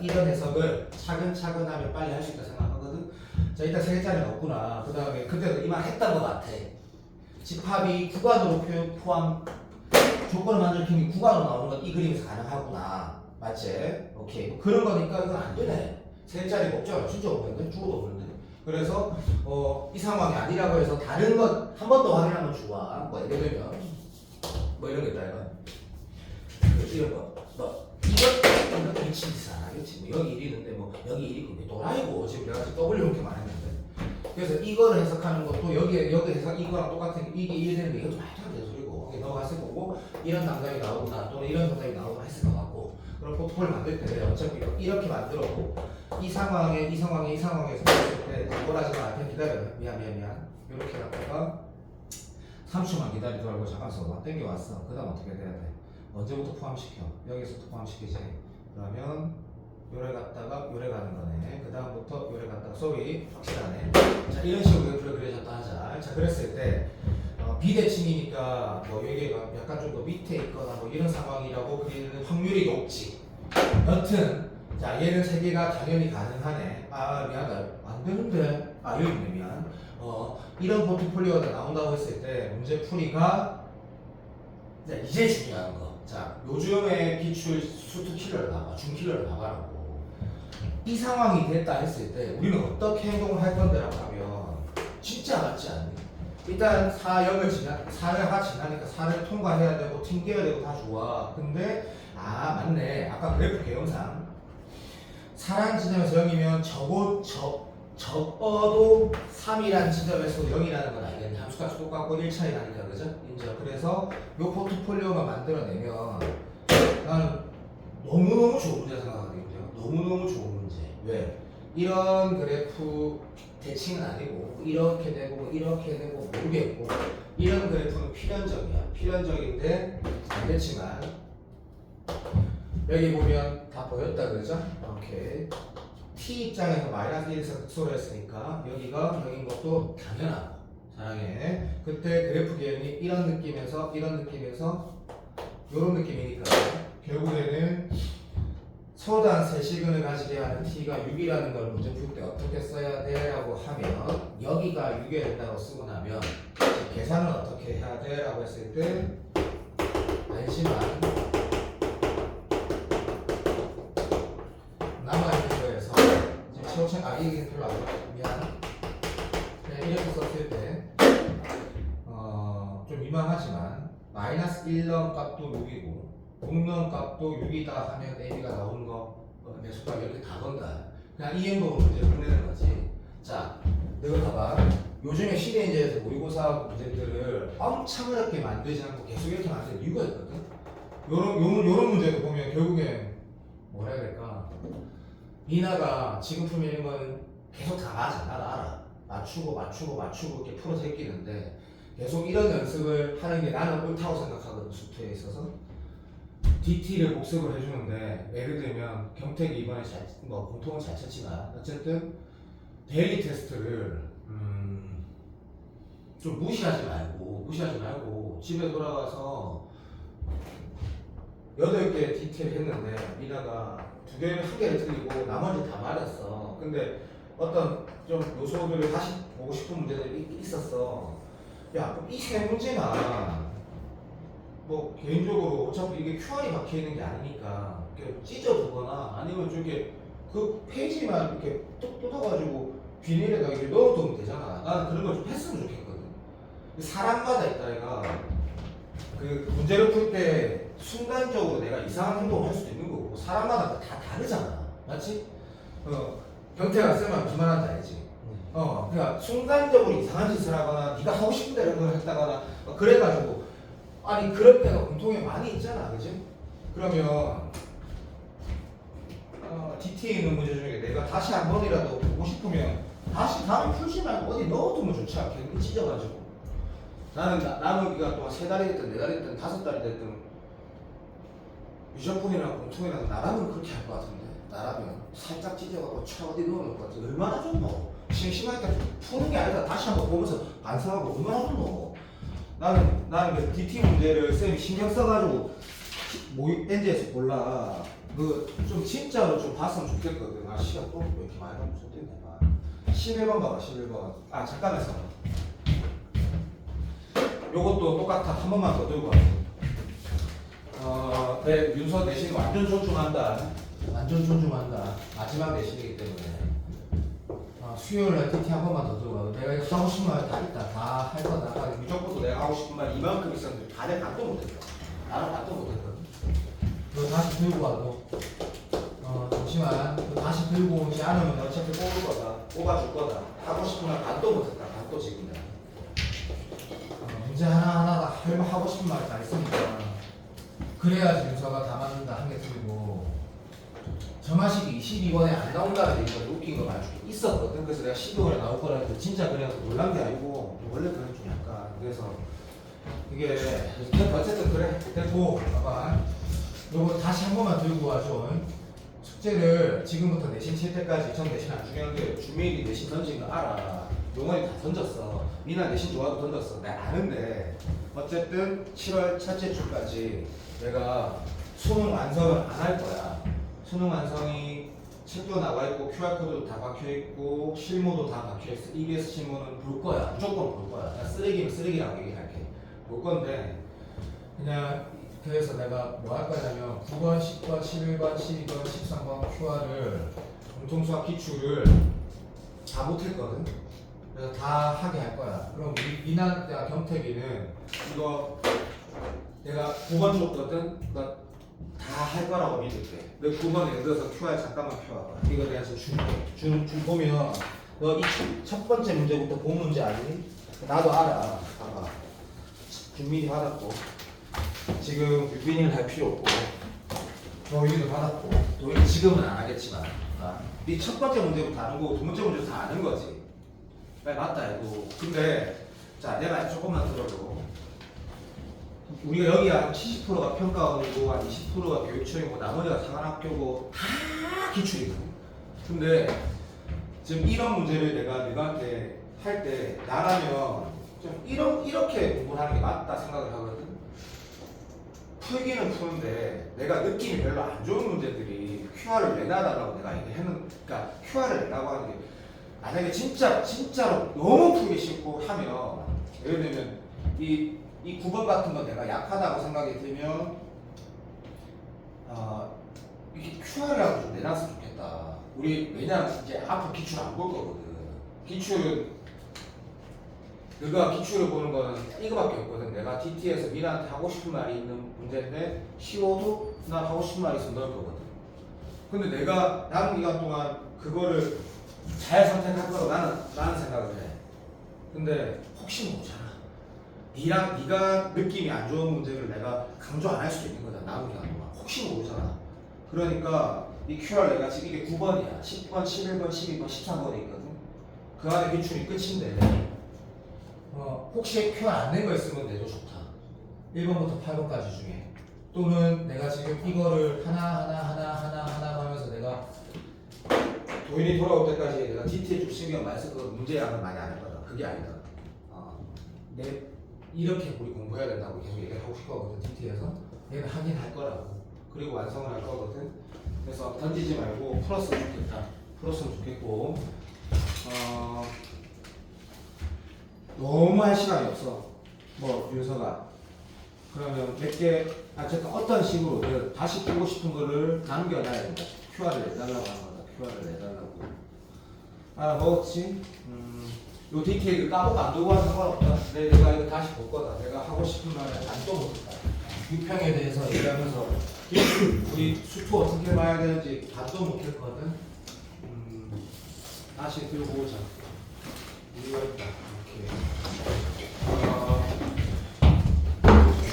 이런 해석을 차근차근 하면 빨리 할 수 있다 생각하거든? 자 일단 세 개짜리 없구나. 그 다음에 그때도 이만 했던 것 같아. 집합이 구간으로 포함 조건을 만들기 구간으로 나오는 건 이 그림에서 가능하구나. 맞지? 오케이. 뭐 그런 거니까 이건 안 되네. 세 개짜리가 없잖아. 진짜 없는데? 죽어도 없는데. 그래서 이 상황이 아니라고 해서 다른 것 한 번 더 확인하면 좋아. 뭐 예를 들면 뭐 이런 거 있다 이거. 이런 거. 이거 미친 짓 안 하겠지. 뭐 여기 1이 있는데 뭐 여기 1이 있고 또라이고 지금 내가 지금 W 이렇게 말했는데. 그래서 이거를 해석하는 것도 여기 해석 이거랑 똑같은 이게 1이 되는 게 이것도 말도 안 되는 소리고 넘어갔을 거고 이런 당장이 나오거나 또는 이런 당장이 나오거나 했을 것 같고 그럼 포트폴리오 만들 때 어차피 이렇게 만들었고 이 상황에서 했을 때 뭐라 하지 마. 앞에 기다려. 미안 이렇게 갔다가 3초만 기다리더라고. 잠깐 써봐. 땡겨왔어. 그 다음 어떻게 돼야 돼? 언제부터 포함시켜? 여기서부터 포함시키지. 그러면 요래 갔다가 요래 가는 거네. 그 다음부터 요래 갔다가 소위 확실하네. 자 이런 식으로 그려졌다 하자. 자 그랬을 때 비대칭이니까 뭐 여기가 약간 좀 더 밑에 있거나 뭐 이런 상황이라고 그리는 확률이 높지. 여튼 자 얘는 세 개가 당연히 가능하네. 아 미안하다 안 되는데 여기 있네 미안. 이런 포트폴리오가 나온다고 했을 때 문제 풀이가 이제 중요한 거. 자 요즘에 기출 수투 킬러를 봐봐. 중 킬러를 봐봐라고. 이 상황이 됐다 했을 때 우리는 어떻게 행동을 할 건데라고 하면 진짜 맞지 않니? 일단 4가 지나니까 4를 통과해야 되고 튕겨야 되고 다 좋아. 근데 맞네. 아까 그래프 개형상 4라는 지점에서 0이면 적어도 3이라는 지점에서 0이라는 건 알겠네. 함수값이 똑같고 1차이 나니까 그죠? 인정. 그래서 요 포트폴리오만 만들어내면 나는 너무너무 좋은 문제 생각하거든요. 너무너무 좋은 문제. 왜? 이런 그래프 대칭은 아니고 이렇게 되고 이렇게 되고 모르겠고 이런 그래프는 필연적이야. 필연적인데 안 됐지만 여기 보면 다 보였다 그러죠? 오케이. t 입장에서 마이너스 1에서 극소로 했으니까 여기가 0인 것도 당연하고 사랑해. 그때 그래프 개념이 이런 느낌에서 이런 느낌이니까 결국에는 소단 세시근을 가지게 하는 t가 6이라는 걸 문제 풀 때 어떻게 써야 돼? 라고 하면 여기가 6이 된다고 쓰고 나면 계산은 어떻게 해야 돼? 라고 했을 때 안심한 남아있는 거에서 지금 최호창 이게 별로 안 좋아. 미안. 그냥 이렇게 썼을 때 좀 민망하지만 마이너스 1넣은 값도 6이고 6넣은 값도 6이다 하면 AB가 나오는 거 내 수값 이렇게 다 건다. 그냥 이 행동으로 문제를 끝내는 거지. 자, 내가 봐봐. 요즘에 시대인재에서 모의고사 문제들을 엄청 어렵게 만들지 않고 계속 이렇게 만드는 이유가 있거든. 요런 문제도 보면 결국엔 뭐라 해야 될까? 미나가 지금 풀면 이런 건 계속 다 맞아. 나도 알아. 맞추고 이렇게 풀어 제끼는데 계속 이런 연습을 하는 게 나는 옳다고 생각하거든. 수투에 있어서 DT를 복습을 해주는데 예를 들면 경택이 이번에 공통은 잘 쳤지만 어쨌든 데일리 테스트를 좀 무시하지 말고 집에 돌아가서 8개 디테일 했는데 미나가 2개를 1개를 틀리고 나머지 다 맞았어. 근데 어떤 좀 요소들을 다시 보고 싶은 문제들이 있었어. 야, 이 세 문제나 뭐 개인적으로 어차피 이게 QR이 박혀 있는 게 아니니까 이렇게 찢어두거나 아니면 좀 이렇게 그 페이지만 이렇게 뚝 뜯어가지고 비닐에다 이렇게 넣어두면 되잖아. 나는 그런 걸 좀 했으면 좋겠거든. 사람마다 있다 얘가 그 문제를 풀 때 순간적으로 내가 이상한 행동을 할 수도 있는 거고 사람마다 다 다르잖아. 맞지? 경태가 쓰면 기만한다 알지? 그러니까 순간적으로 이상한 짓을 하거나 네가 하고 싶은 대로 걸 했다거나 그래가지고 아니 그럴 때가 공통에 많이 있잖아, 그지? 그러면 DT에 있는 문제 중에 내가 다시 한 번이라도 보고 싶으면 다시 다음에 풀지 말고 어디 넣어두면 좋지 않겠니? 찢어가지고 나는 기간 동안 3달이 됐든 4달이 됐든 5달이 됐든 유전폰이나 공통이나 나라면 그렇게 할 것 같은데 나라면 살짝 찢어갖고 차 어디 넣어놓을 것 같아. 얼마나 좋노? 심심하니까 푸는 게 아니라 다시 한번 보면서 반성하고 얼마나 좋노? 나는 그 DT 문제를 쌤이 신경 써가지고 엔지에서 골라 그 좀 진짜로 좀 봤으면 좋겠거든. 아 시간 또 왜 이렇게 많이 가면 좋겠네. 11번 봐봐 11번. 아 잠깐만 써. 요것도 똑같아. 한 번만 더 들고 와. 내 윤서 내신 완전 존중한다. 완전 존중한다. 마지막 내신이기 때문에. 수요일날 TT 한 번만 더 들고 와. 내가 이거 하고 싶은 말 다 있다. 다 할 거다. 무조건도 내가 하고 싶은 말 이만큼 있었는데 다 내 반도 못했다. 나는 반도 못했거든. 너 다시 들고 와도. 잠시만. 너 다시 들고 오지 않으면 어차피 뽑을 거다. 뽑아줄 거다. 하고 싶은 말 반도 못했다. 반도 지금 내가. 문제 하나하나가 하고 싶은 말 다 있으니까 그래야지 윤서가 다 맞는다 한 개 틀리고 점화식이 12번에 안 나온다는 얘기가 웃긴 거 많이 있었거든. 그래서 내가 12번에 나올 거라 해도 진짜 그냥 놀란 게 아니고 원래 그런 좀 약간 그래서 이게 어쨌든 그래 됐고 봐봐 요거 다시 한 번만 들고 와줘. 숙제를 지금부터 내신 칠 때까지 전 내신 안 중요한데 주민이 내신 던진 거 알아. 용원이 다 던졌어. 미나 내신 좋아도 던졌어. 내가 아는데 어쨌든 7월 첫째 주까지 내가 수능 완성을 안 할 거야. 수능 완성이 책도 나와 있고 QR코드도 다 박혀 있고 실무도 다 박혀 있어. EBS 실무는 볼 거야. 무조건 볼 거야. 그냥 쓰레기는 쓰레기라고 얘기할게. 볼 건데 그냥 그래서 내가 뭐 할 거냐면 9번, 10번, 11번, 12번, 13번 QR을 공통수학 기출을 다 못했거든. 그래서 다 하게 할 거야. 그럼 미나야 경태기는 이거 내가 9번 줬거든. 너 다 할 거라고 믿을게. 너 9번 예를 들어서 QR 잠깐만 켜봐. 이거 내가 지금 줄 보면 너 이 첫 번째 문제부터 본 문제 아니니? 나도 알아. 봐봐. 준민이 받았고 지금 유빈이는 할 필요 없고 도윤이도 받았고 도윤이 지금은 안 하겠지만 네 첫 번째 문제부터 아는 거고 두 번째 문제부터 다 아는 거지. 맞다 이거. 근데 자 내가 조금만 들어도 우리가 여기 한 70%가 평가원이고 한 20%가 교육청이고 나머지가 상한학교고 다 기출이거든. 근데 지금 이런 문제를 내가 너한테 할 때 나라면 좀 이렇게 공부를 하는 게 맞다 생각을 하거든. 풀기는 푸는데 내가 느낌이 별로 안 좋은 문제들이 QR을 내놔달라고 내가 얘기했는. 그러니까 QR을 내라고 하는 게 만약에 진짜로 너무 풀기 싫고 하면 예를 들면 이 9번 같은 거 내가 약하다고 생각이 들면 이게 QR이라고 좀 내놨으면 좋겠다. 우리 왜냐면 이제 앞으로 기출 안 볼 거거든. 기출은 너가 기출을 보는 거는 이거밖에 없거든. 내가 DT에서 미나한테 하고 싶은 말이 있는 문제인데 쉬워도 난 하고 싶은 말이 있으면 넣을 거거든. 근데 내가 남은 기간 동안 그거를 잘 선택할 거라고 나는 생각을 해. 근데 혹시 모르잖아. 네가 느낌이 안 좋은 문제를 내가 강조 안 할 수도 있는 거잖아. 남은 기간 동안. 혹시 모르잖아. 그러니까 이 QR 내가 지금 이게 9번이야. 10번, 11번, 12번, 13번이 있거든. 그 안에 기출이 끝인데 혹시 QR 안 낸 거 있으면 내도 좋다. 1번부터 8번까지 중에. 또는 내가 지금 이거를 하나 하면서 내가 도인이 돌아올 때까지 내가 DT에 좀 신경 많이 써서 문제 양을 많이 안 할 거다. 그게 아니다. 이렇게 우리 공부해야 된다고 계속 얘기를 하고 싶거든. DT에서 얘는 하긴 할 거라고. 그리고 완성을 할 거거든. 그래서 던지지 말고 풀었으면 좋겠다. 풀었으면 좋겠고 너무 할 시간이 없어. 뭐 윤서가 그러면 몇 개, 어쨌든 어떤 식으로 다시 보고 싶은 거를 남겨놔야 된다. QR을 내달라고 하는 거다. QR을 내달라고. 알아먹었지? 요 디테일 까먹고 안 두고 와서 상관없다. 내가 이거 다시 볼 거다. 내가 하고 싶은 말을 안 떠먹었다. 유평에 대해서 얘기하면서 우리 수투 어떻게 봐야 되는지 반도 못했거든. 다시 들고 오자. 이거 있다. 이렇게.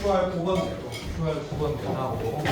QR 9번 내고 QR 9번 내라고